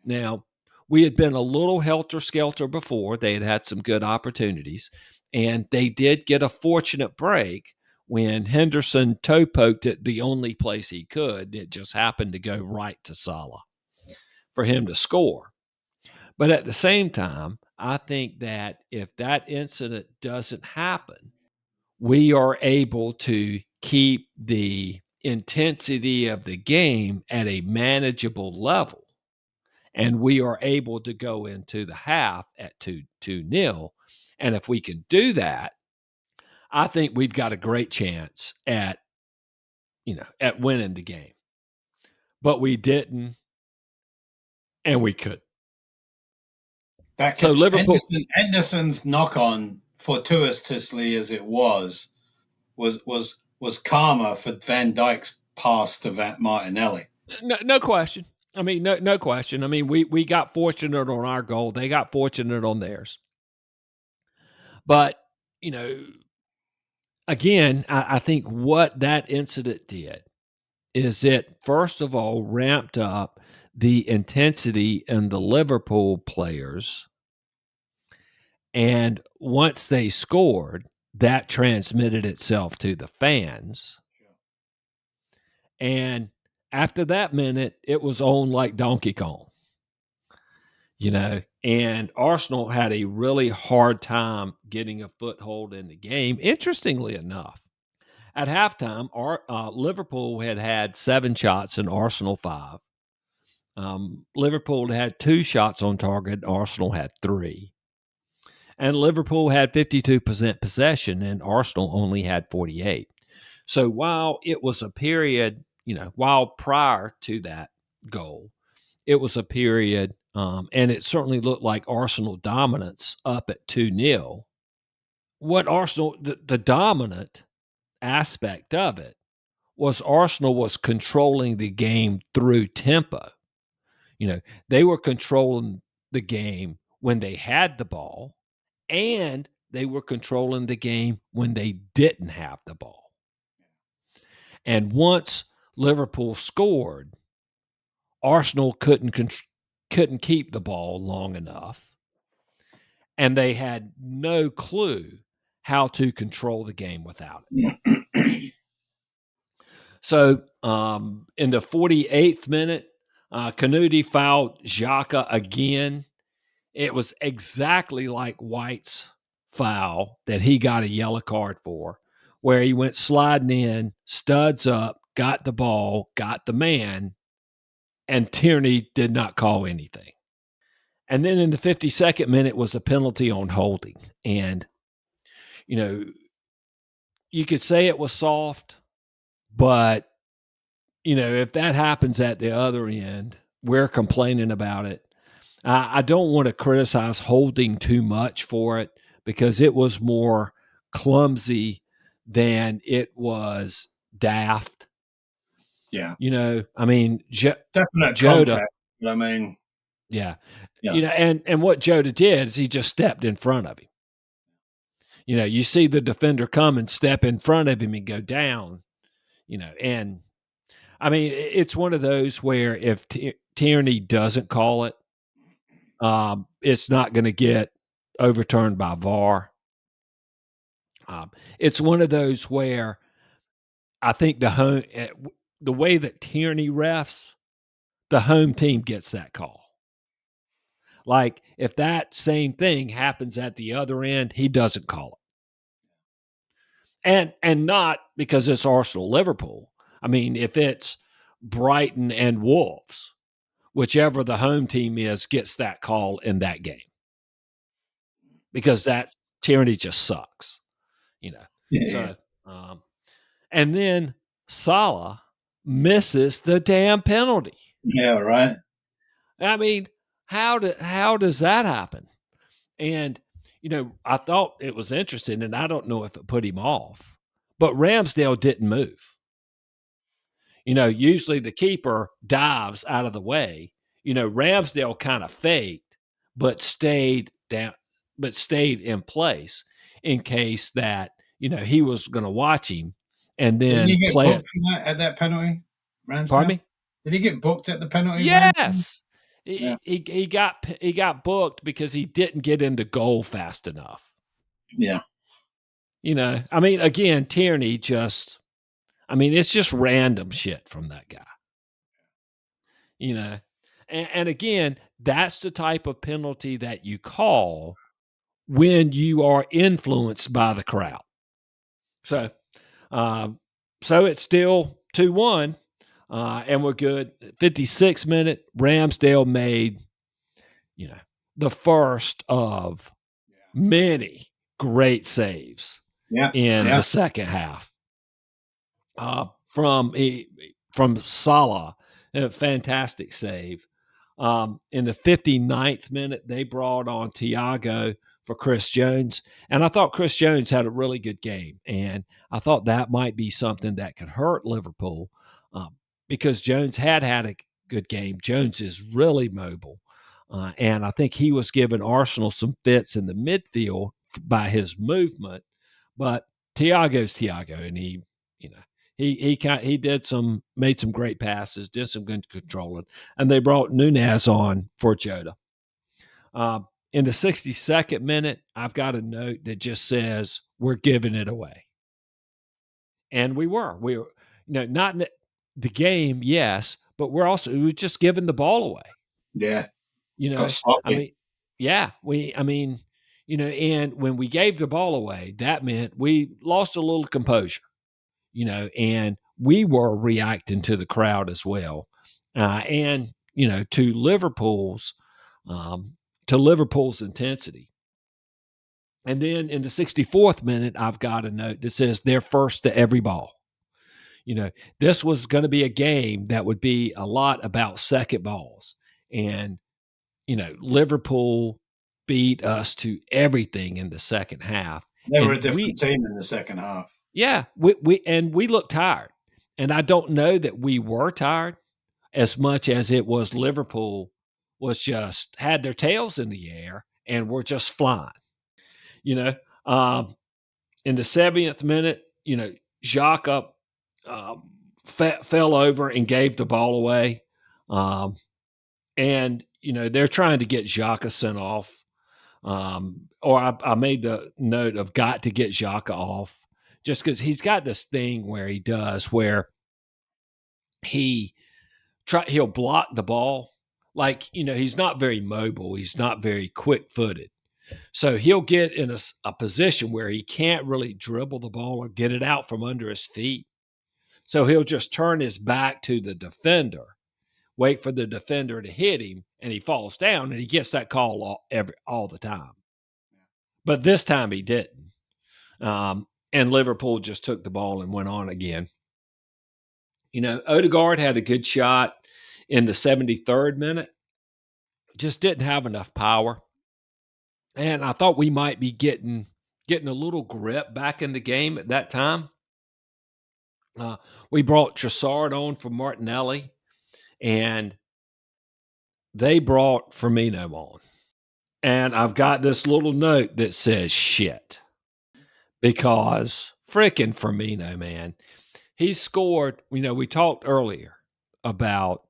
Now, we had been a little helter-skelter before. They had had some good opportunities, and they did get a fortunate break when Henderson toe-poked it the only place he could. It just happened to go right to Salah for him to score. But at the same time, I think that if that incident doesn't happen, we are able to keep the intensity of the game at a manageable level. And we are able to go into the half at 2-0. And if we can do that, I think we've got a great chance at winning the game. But we didn't, and we could. So Liverpool, Henderson's knock on, fortuitously as it was karma for Van Dijk's pass to Martinelli. No question. I mean, no question. I mean, we got fortunate on our goal. They got fortunate on theirs. But, again, I think what that incident did is it, first of all, ramped up the intensity in the Liverpool players. And once they scored, that transmitted itself to the fans. And after that minute, it was on like Donkey Kong. And Arsenal had a really hard time getting a foothold in the game. Interestingly enough, at halftime, Liverpool had 7 shots and Arsenal 5. Liverpool had 2 shots on target. Arsenal had 3. And Liverpool had 52% possession and Arsenal only had 48. So while it was a period, while prior to that goal, it was a period, and it certainly looked like Arsenal dominance up at 2-0. What Arsenal, the dominant aspect of it was Arsenal was controlling the game through tempo. They were controlling the game when they had the ball, and they were controlling the game when they didn't have the ball. And once Liverpool scored, Arsenal couldn't keep the ball long enough, and they had no clue how to control the game without it. So in the 48th minute, Canute fouled Xhaka again, It was exactly like White's foul that he got a yellow card for, where he went sliding in, studs up, got the ball, got the man, and Tierney did not call anything. And then in the 52nd minute was a penalty on holding. And, you know, you could say it was soft, but, if that happens at the other end, we're complaining about it. I don't want to criticize holding too much for it because it was more clumsy than it was daft. Yeah. I mean, Definite Jota, contact. I mean, yeah, yeah. And what Jota did is he just stepped in front of him. You see the defender come and step in front of him and go down. And I mean, it's one of those where if Tierney doesn't call it, it's not going to get overturned by VAR. It's one of those where I think the way that Tierney refs, the home team gets that call. Like if that same thing happens at the other end, he doesn't call it. And not because it's Arsenal Liverpool. I mean, if it's Brighton and Wolves, whichever the home team is gets that call in that game. Because that Tierney just sucks, Yeah. So and then Salah misses the damn penalty. Yeah, right. I mean, how does that happen? And I thought it was interesting, and I don't know if it put him off, but Ramsdale didn't move. Usually the keeper dives out of the way. Ramsdale kind of faked, but stayed in place in case that he was going to watch him and Didn't then he get play booked it. for that at that penalty, Pardon Ramsdale? me? Did he get booked at the penalty, Ramsdale? Yes. Yeah. He got booked because he didn't get into goal fast enough. Yeah. I mean, again, Tierney it's just random shit from that guy. And again, that's the type of penalty that you call when you are influenced by the crowd. So, it's still 2-1, and we're good. 56th minute, Ramsdale made, the first of many great saves Yeah. in Yeah. the second half. From Salah, a fantastic save. In the 59th minute, they brought on Thiago for Chris Jones. And I thought Chris Jones had a really good game. And I thought that might be something that could hurt Liverpool because Jones had a good game. Jones is really mobile. And I think he was giving Arsenal some fits in the midfield by his movement. But Thiago's Thiago, and he made some great passes, did some good controlling, and they brought Nunez on for Jota. In the 62nd minute, I've got a note that just says we're giving it away, and we were not in the game, yes, but we were just giving the ball away. Yeah. I sloppy. mean, yeah, and when we gave the ball away, that meant we lost a little composure. And we were reacting to the crowd as well. And, to Liverpool's intensity. And then in the 64th minute, I've got a note that says they're first to every ball. This was going to be a game that would be a lot about second balls. And, Liverpool beat us to everything in the second half. They were And a different team in the second half. Yeah, we looked tired, and I don't know that we were tired as much as it was Liverpool was just had their tails in the air and were just flying. You know, um, in the 70th minute, Xhaka fell over and gave the ball away, and they're trying to get Xhaka sent off. Or I made the note of got to get Xhaka off just because he's got this thing where he does where he'll block the ball, like, he's not very mobile. He's not very quick footed. So he'll get in a position where he can't really dribble the ball or get it out from under his feet. So he'll just turn his back to the defender, wait for the defender to hit him, and he falls down, and he gets that call all the time. But this time he didn't. And Liverpool just took the ball and went on again. Odegaard had a good shot in the 73rd minute, just didn't have enough power. And I thought we might be getting a little grip back in the game at that time. We brought Trossard on for Martinelli, and they brought Firmino on. And I've got this little note that says shit, because freaking Firmino, man. He scored, we talked earlier about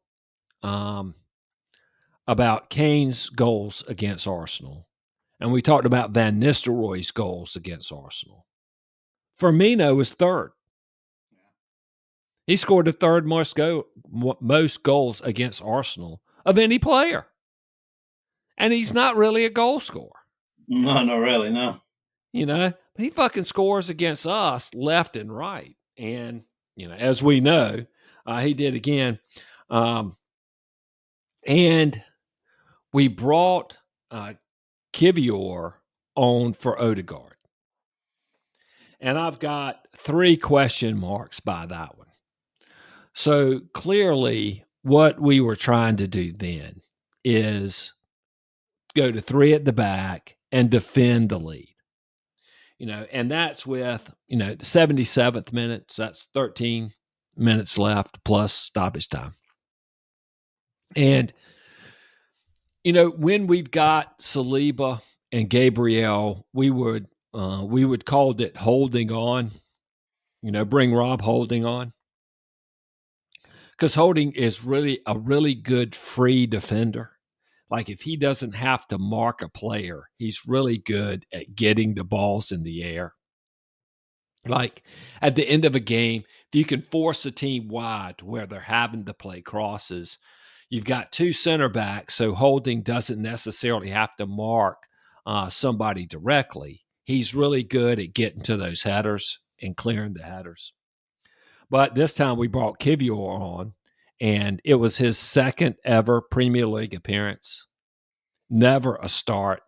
Kane's goals against Arsenal. And we talked about Van Nistelrooy's goals against Arsenal. Firmino is third. He scored the third most goals against Arsenal of any player. And he's not really a goal scorer. No, not really, no. He fucking scores against us left and right. And, as we know, he did again. And we brought Kivior on for Odegaard. And I've got 3 question marks by that one. So clearly what we were trying to do then is go to 3 at the back and defend the lead. And that's with, the 77th minute. So that's 13 minutes left plus stoppage time. And, when we've got Saliba and Gabriel, we would call it holding on, bring Rob Holding on. Because Holding is really a really good free defender. Like, if he doesn't have to mark a player, he's really good at getting the balls in the air. Like, at the end of a game, if you can force a team wide to where they're having to play crosses, you've got 2 center backs, so Holding doesn't necessarily have to mark somebody directly. He's really good at getting to those headers and clearing the headers. But this time we brought Kivior on, and it was his second ever Premier League appearance. Never a start.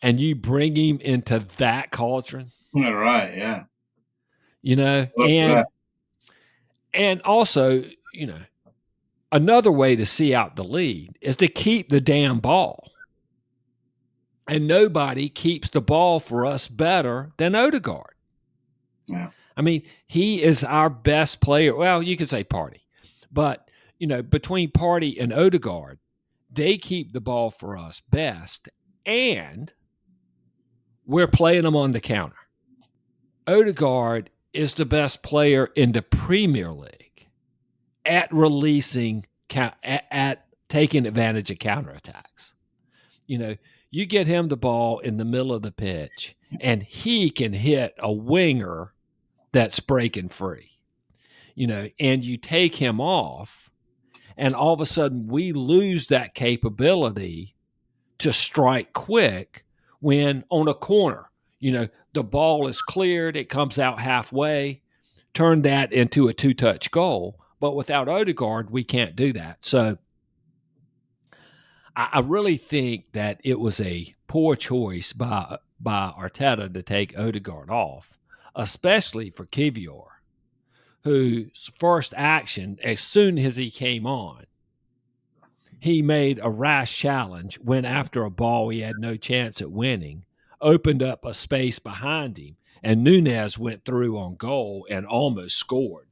And you bring him into that cauldron. All right, yeah. And also, another way to see out the lead is to keep the damn ball. And nobody keeps the ball for us better than Odegaard. Yeah. I mean, he is our best player. Well, you could say Partey. But, between Partey and Odegaard, they keep the ball for us best. And we're playing them on the counter. Odegaard is the best player in the Premier League at releasing, at taking advantage of counterattacks. You get him the ball in the middle of the pitch, and he can hit a winger that's breaking free. And you take him off, and all of a sudden we lose that capability to strike quick when on a corner, the ball is cleared, it comes out halfway, turn that into a 2-touch goal. But without Odegaard, we can't do that. So I really think that it was a poor choice by Arteta to take Odegaard off, especially for Kivior, whose first action, as soon as he came on, he made a rash challenge, went after a ball he had no chance at winning, opened up a space behind him, and Nunez went through on goal and almost scored.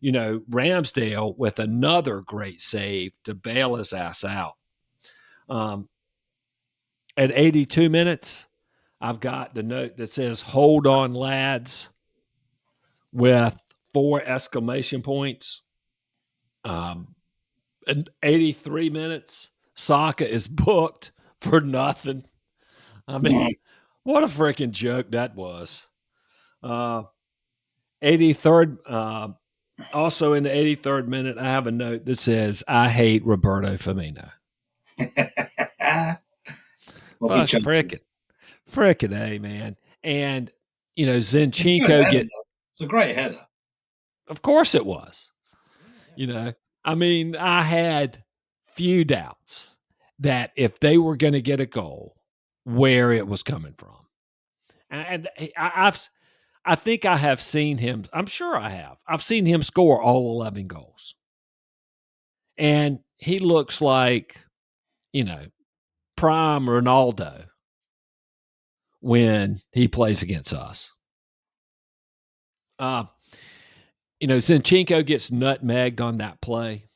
Ramsdale with another great save to bail his ass out. At 82 minutes, I've got the note that says, "Hold on, lads," with 4 exclamation points. In 83 minutes, Saka is booked for nothing. I mean, what a freaking joke that was. 83rd Also, in the 83rd minute, I have a note that says, I hate Roberto Firmino. Well, he Fuck, frickin'. changes. Frickin' A, man. And, It's a good Zinchenko header, get, though. It's a great header. of course it was. You know, I mean, I had few doubts that if they were going to get a goal, where it was coming from. And I think I have seen him. I'm sure I have. I've seen him score all 11 goals. And he looks like, you know, prime Ronaldo when he plays against us. Uh, Zinchenko gets nutmegged on that play.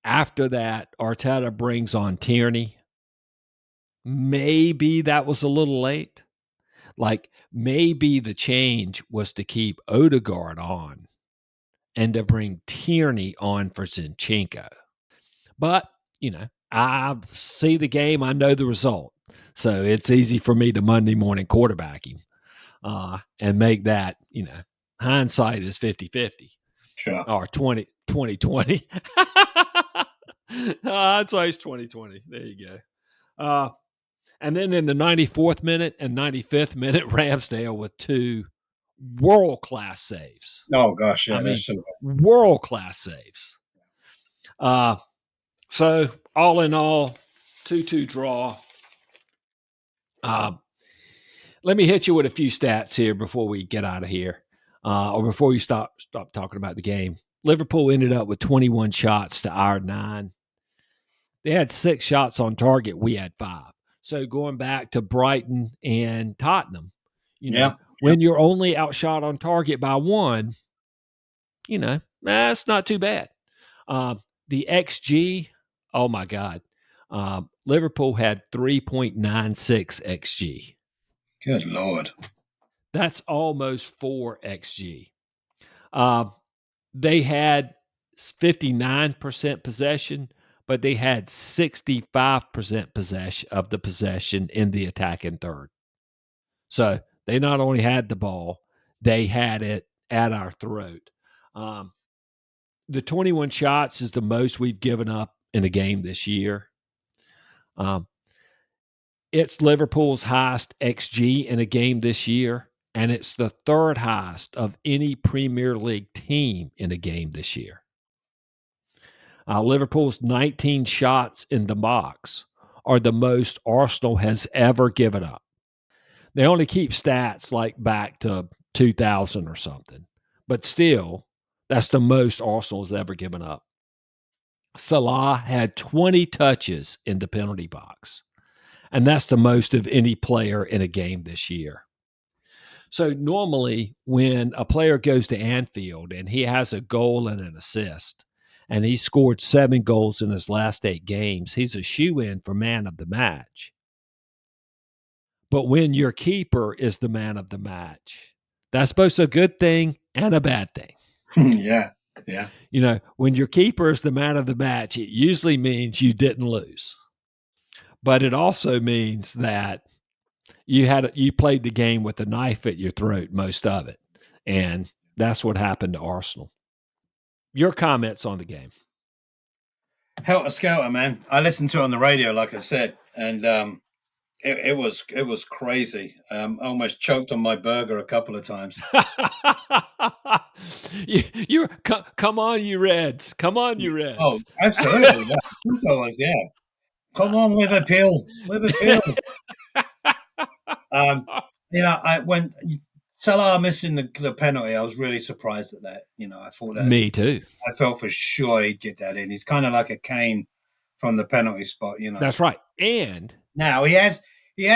After that, Arteta brings on Tierney. Maybe that was a little late. Like maybe the change was to keep Odegaard on and to bring Tierney on for Zinchenko. But, I see the game, I know the result. So it's easy for me to Monday morning quarterback him and make that, hindsight is 50-50 Sure. or 20-20. That's why it's 2020. There you go. And then in the 94th minute and 95th minute, Ramsdale with two world-class saves. Oh, gosh, yeah, I mean, that's so world-class saves. So all in all, 2-2 draw. Let me hit you with a few stats here before we get out of here, or before you stop talking about the game. Liverpool ended up with 21 shots to our 9. They had 6 shots on target. We had 5. So going back to Brighton and Tottenham, yeah. when you're only outshot on target by 1, that's not too bad. The XG, oh my God. Liverpool had 3.96 XG. Good Lord. That's almost 4 XG. They had 59% possession, but they had 65% possession in the attacking third. So they not only had the ball, they had it at our throat. The 21 shots is the most we've given up in a game this year. It's Liverpool's highest XG in a game this year, and it's the third highest of any Premier League team in a game this year. Liverpool's 19 shots in the box are the most Arsenal has ever given up. They only keep stats like back to 2000 or something, but still, that's the most Arsenal has ever given up. Salah had 20 touches in the penalty box, and that's the most of any player in a game this year. So normally when a player goes to Anfield and he has a goal and an assist, and he scored 7 goals in his last 8 games, he's a shoe-in for man of the match. But when your keeper is the man of the match, that's both a good thing and a bad thing. Yeah. Yeah. When your keeper is the man of the match, it usually means you didn't lose. But it also means that you played the game with a knife at your throat most of it. And that's what happened to Arsenal. Your comments on the game. Helter Skelter, man. I listened to it on the radio, like I said, and it was crazy. I almost choked on my burger a couple of times. Come on, you Reds. Come on, you Oh, Reds. absolutely. Yeah. Of course I was, yeah. Come on, Liverpool. Liverpool. Um, when Salah missing the penalty, I was really surprised at that. I thought that Me too. I felt for sure he'd get that in. He's kind of like a Kane from the penalty spot, That's right. And now he has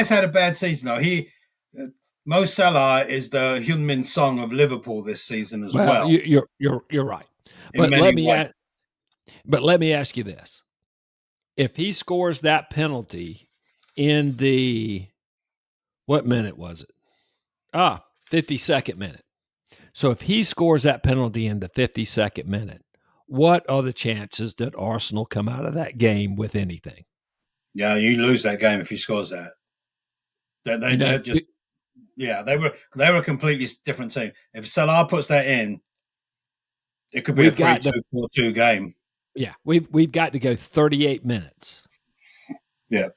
had a bad season though. Mo Salah is the Hyunmin Song of Liverpool this season as well. You're right. In But many ways. let me ask you this. If he scores that penalty in the what minute was it? 52nd minute. So if he scores that penalty in the 52nd minute, what are the chances that Arsenal come out of that game with anything? Yeah, you lose that game if he scores that. They're just they were a completely different team. If Salah puts that in, It could be a we've three got to two 4-2 game. yeah, we've got to go 38 minutes Yeah.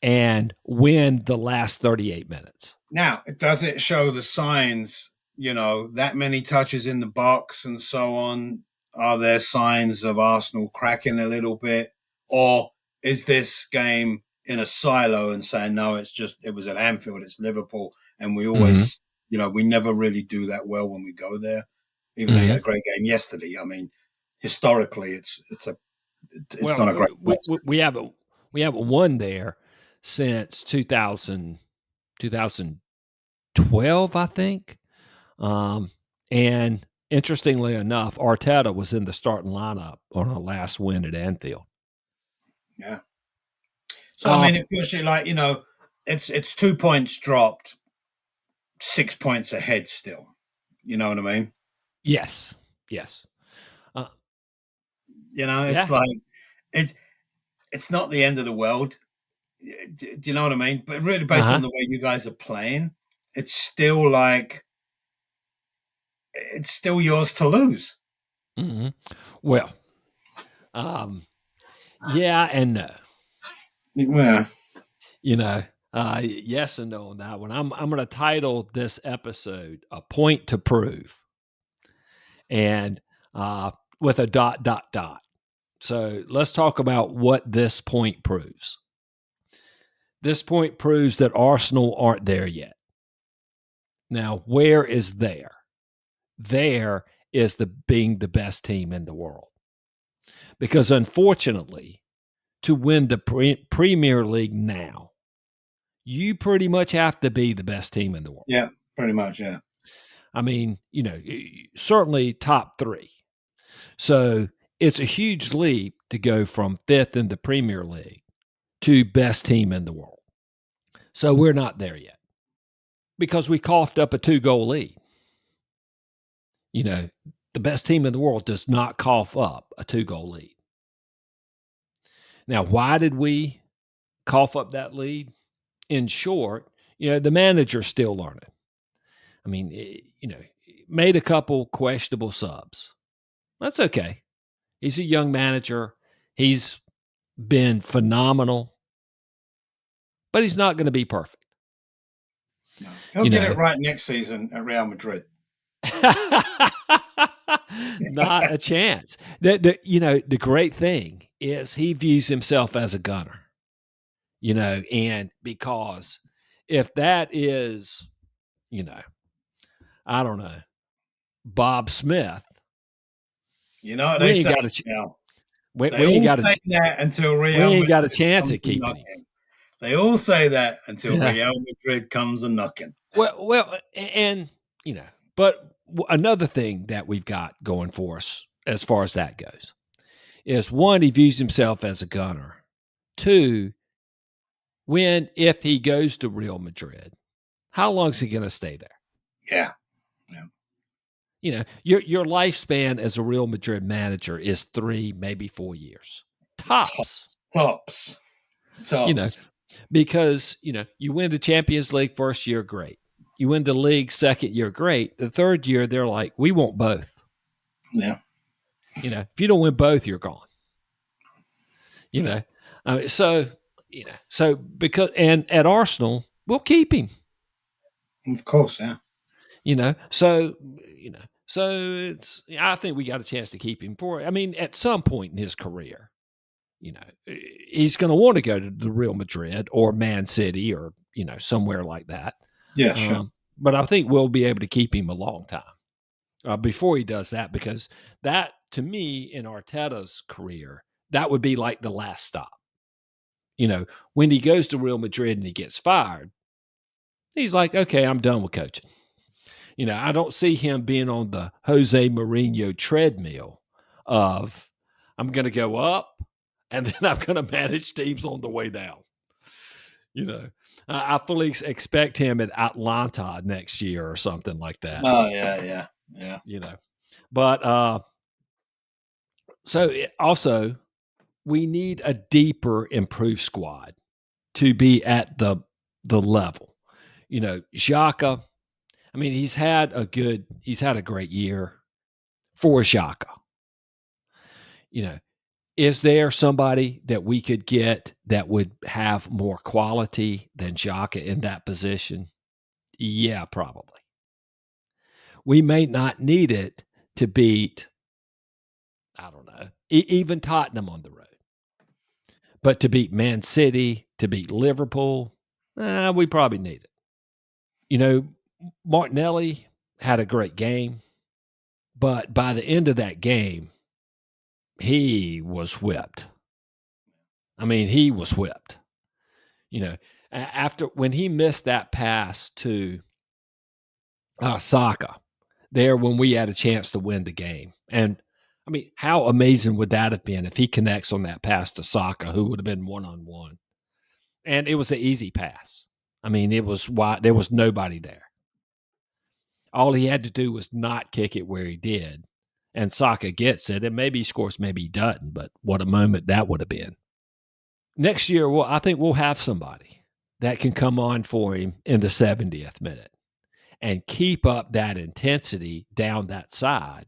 and win the last 38 minutes. Now, does it show the signs, that many touches in the box and so on? Are there signs of Arsenal cracking a little bit? Or is this game in a silo and saying, no, it was at Anfield, it's Liverpool, and we Mhm. always, we never really do that well when we go there, even though you had Mhm. a great game yesterday. I mean, historically, it's not a Well, great place. we haven't won there since 2012, I think. And interestingly enough, Arteta was in the starting lineup on our last win at Anfield. Yeah. So I Uh, mean, it puts it like it's 2 points dropped, 6 points ahead still. You know what I mean? yes, yes, uh, It's yeah, like it's it's not the end of the world. Do you know what I mean? But really, uh based on huh. the way you guys are playing, it's still like it's still yours to lose. Hmm. Well, um, yeah, and no. Yeah, You know, yes and no on that one. I'm going to title this episode "A Point to Prove," and uh, with a dot dot dot. So let's talk about what this point proves. This point proves that Arsenal aren't there yet. Now, where is there? There is the being the best team in the world. Because unfortunately, to win the Premier League now, you pretty much have to be the best team in the world. yeah, pretty much. Yeah, I mean, certainly top three. So it's a huge leap to go from fifth in the Premier League to best team in the world. So we're not there yet because we coughed up a 2-goal lead. You know, the best team in the world does not cough up a 2-goal lead. Now, why did we cough up that lead? In short, the manager's still learning. I mean, made a couple questionable subs. That's okay. He's a young manager. He's been phenomenal, but he's not going to be perfect. no, he'll You get it know, right next season at Real Madrid. not a chance. The great thing is he views himself as a gunner. And because if that is, you know, I don't know, Bob Smith, You know what we they ain't say got a now? They we ain't all got say a that until we Real ain't got a Madrid chance comes at a keeping him. knocking. They all say that until Yeah. Real Madrid comes a knocking. Well, and but another thing that we've got going for us as far as that goes is one, he views himself as a gunner. Two, if he goes to Real Madrid, how long is he going to stay there? Yeah. Yeah. Your lifespan as a Real Madrid manager is 3, maybe 4 years tops. Tops. You know, Tops. because you win the Champions League first year, great. You win the league second year, great. The third year, they're like, we want both. Yeah. If you don't win both, you're gone. You Yeah. know, I mean, so because and at Arsenal, we'll keep him. Of course, yeah. So so it's. I think we got a chance to keep him for. I mean, at some point in his career, he's going to want to go to the Real Madrid or Man City or somewhere like that. Yeah, sure. But I think we'll be able to keep him a long time before he does that, because that, to me, in Arteta's career, that would be like the last stop. When he goes to Real Madrid and he gets fired, he's like, okay, I'm done with coaching. I don't see him being on the Jose Mourinho treadmill of I'm going to go up and then I'm going to manage teams on the way down. I fully expect him at Atlanta next year or something like that. Oh, yeah, yeah, yeah. But also we need a deeper, improved squad to be at the level. Xhaka, I mean, he's had a great year. for Xhaka. You know, is there somebody that we could get that would have more quality than Xhaka in that position? Yeah, probably. We may not need it to beat, I don't know, even Tottenham on the road. But to beat Man City, to beat Liverpool, we probably need it. You know, Martinelli had a great game, but by the end of that game, he was whipped. I mean, he was whipped. You know, after when he missed that pass to Saka there when we had a chance to win the game. And I mean, how amazing would that have been if he connects on that pass to Saka, who would have been one-on-one? And it was an easy pass. I mean, it was wide. There was nobody there. All he had to do was not kick it where he did. And Saka gets it, and maybe he scores, maybe he doesn't. But what a moment that would have been. Next year, well, I think we'll have somebody that can come on for him in the 70th minute and keep up that intensity down that side,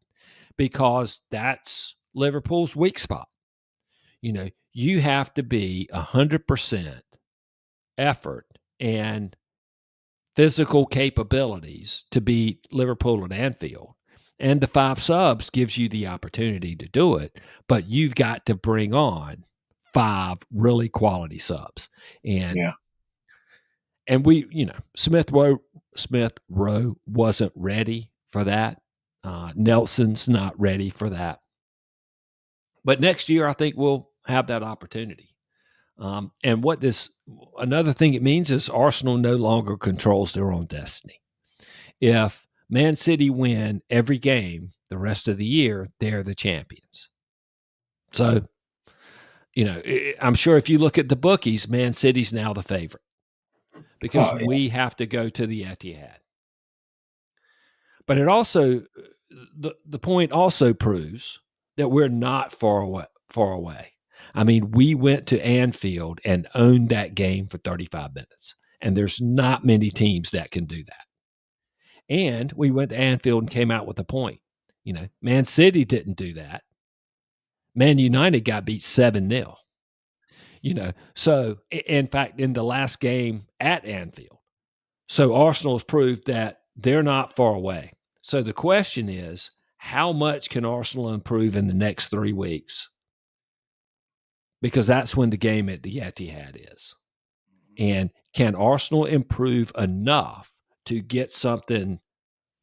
because that's Liverpool's weak spot. You know, you have to be 100% effort and physical capabilities to beat Liverpool at Anfield. And the 5 subs gives you the opportunity to do it, but you've got to bring on 5 really quality subs. And Yeah. and we, you know, Smith Rowe wasn't ready for that. Nelson's not ready for that. But next year, I think we'll have that opportunity. And another thing it means is Arsenal no longer controls their own destiny. If Man City win every game the rest of the year, they're the champions. So, you know, I'm sure if you look at the bookies, Man City's now the favorite because we have to go to the Etihad. But it also, the point also proves that we're not far away. I mean, we went to Anfield and owned that game for 35 minutes. And there's not many teams that can do that. And we went to Anfield and came out with a point. You know, Man City didn't do that. Man United got beat 7-0. You know, so in fact, in the last game at Anfield. So Arsenal has proved that they're not far away. So the question is, how much can Arsenal improve in the next 3 weeks? Because that's when the game at the Etihad is. And can Arsenal improve enough to get something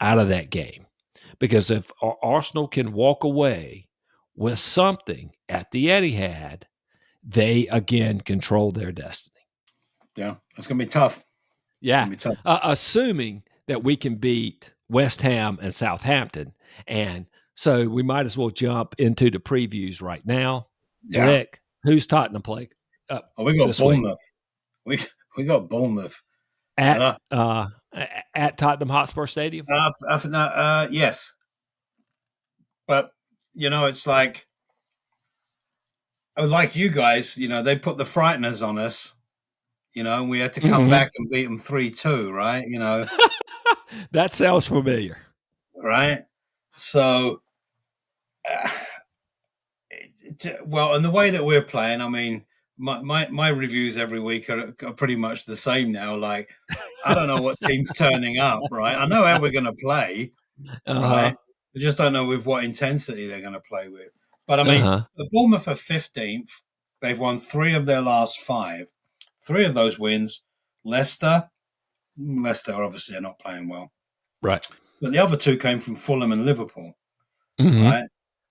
out of that game? Because if Arsenal can walk away with something at the Etihad, they again control their destiny. Yeah, it's going to be tough. Yeah, assuming that we can beat West Ham and Southampton. And so we might as well jump into the previews right now. Yeah. Rick, who's Tottenham play? We got Bournemouth. We got Bournemouth at Tottenham Hotspur Stadium. Yes, but you know, it's like you guys. You know, they put the frighteners on us. You know, and we had to come back and beat them 3-2, right? You know, that sounds familiar, right? So, well, and the way that we're playing, I mean, my reviews every week are pretty much the same now. Like, I don't know what team's turning up, right? I know how we're going to play, right? I just don't know with what intensity they're going to play with. But I mean, the Bournemouth are 15th. They've won 3 of their last 5. 3 of those wins. Leicester obviously are not playing well. Right. But the other 2 came from Fulham and Liverpool, right?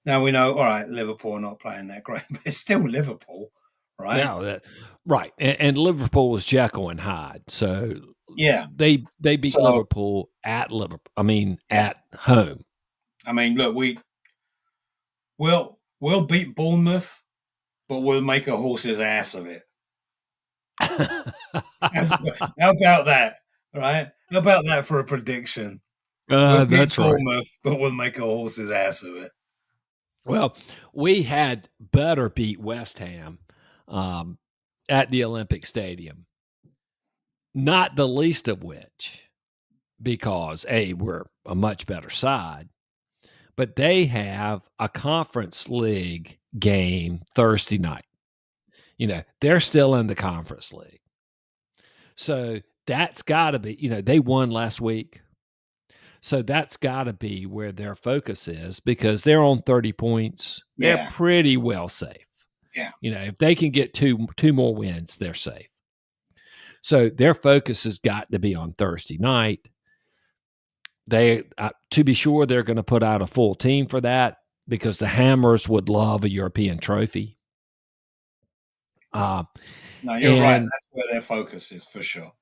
Now we know, all right, Liverpool are not playing that great, but it's still Liverpool, right? Now right. And Liverpool was Jekyll and Hyde. So yeah, they beat Liverpool at Liverpool. I mean, at home. I mean, look, we'll beat Bournemouth, but we'll make a horse's ass of it. How about that, right? How about that for a prediction? We'll beat Bournemouth, but we'll make a horse's ass of it. Well, we had better beat West Ham at the Olympic Stadium, not the least of which because, A, we're a much better side, but they have a conference league game Thursday night. They're still in the conference league. So that's got to be, they won last week. So that's got to be where their focus is because they're on 30 points. They're Yeah. pretty well safe. Yeah. If they can get two more wins, they're safe. So their focus has got to be on Thursday night. They, to be sure, they're going to put out a full team for that because the Hammers would love a European trophy. No, you're right. That's where their focus is for sure.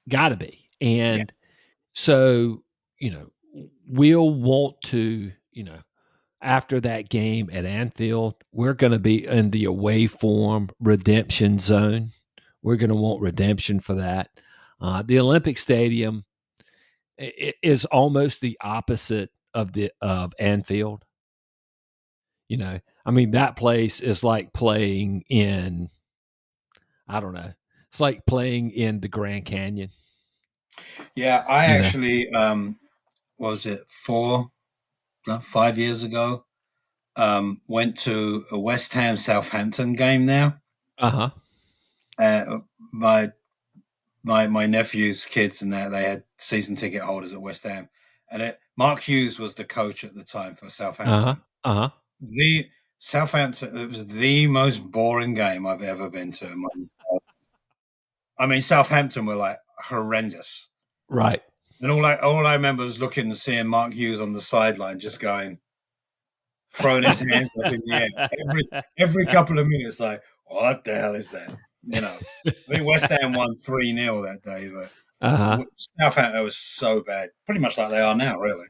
Got to be. And so, we'll want to, after that game at Anfield, we're going to be in the away form redemption zone. We're going to want redemption for that. The Olympic Stadium is almost the opposite of Anfield. That place is like playing in, I don't know, it's like playing in the Grand Canyon. Yeah, I actually, was it 5 years ago? Went to a West Ham Southampton game there. Uh-huh. My nephew's kids and that they had season ticket holders at West Ham, and Mark Hughes was the coach at the time for Southampton. Uh-huh. The Southampton, it was the most boring game I've ever been to in my entire. I mean, Southampton were like horrendous, right? And all I remember was looking and seeing Mark Hughes on the sideline, just throwing his hands up in the air every couple of minutes, like, what the hell is that? I think West Ham won 3-0 that day, but Southampton was so bad, pretty much like they are now, really.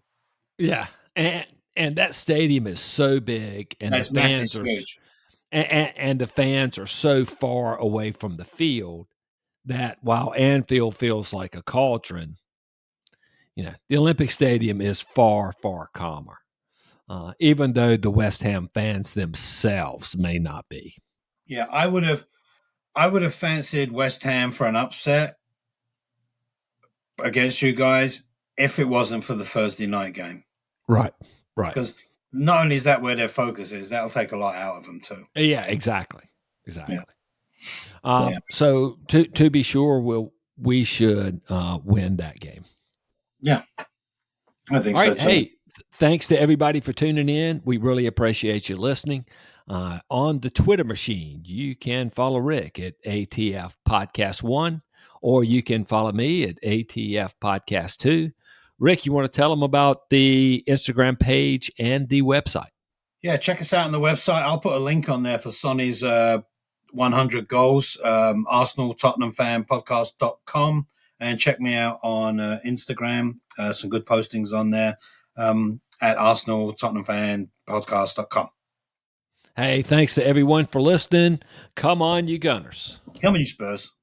Yeah, and that stadium is so big, and the fans are huge, and the fans are so far away from the field that while Anfield feels like a cauldron, the Olympic Stadium is far, far calmer. Even though the West Ham fans themselves may not be. Yeah, I would have fancied West Ham for an upset against you guys if it wasn't for the Thursday night game. Right. Because not only is that where their focus is, that'll take a lot out of them too. Yeah, exactly. Yeah. So to be sure, we should win that game. Yeah, I think so too. Hey, thanks to everybody for tuning in. We really appreciate you listening. On the Twitter machine, you can follow Rick at ATF Podcast 1, or you can follow me at ATF Podcast 2. Rick, you want to tell them about the Instagram page and the website? Yeah, check us out on the website. I'll put a link on there for Sonny's 100 goals, Arsenal Tottenham fan podcast.com, and check me out on Instagram. Some good postings on there at Arsenal Tottenham fan podcast.com. Hey, thanks to everyone for listening. Come on, you Gunners. Come on, you Spurs.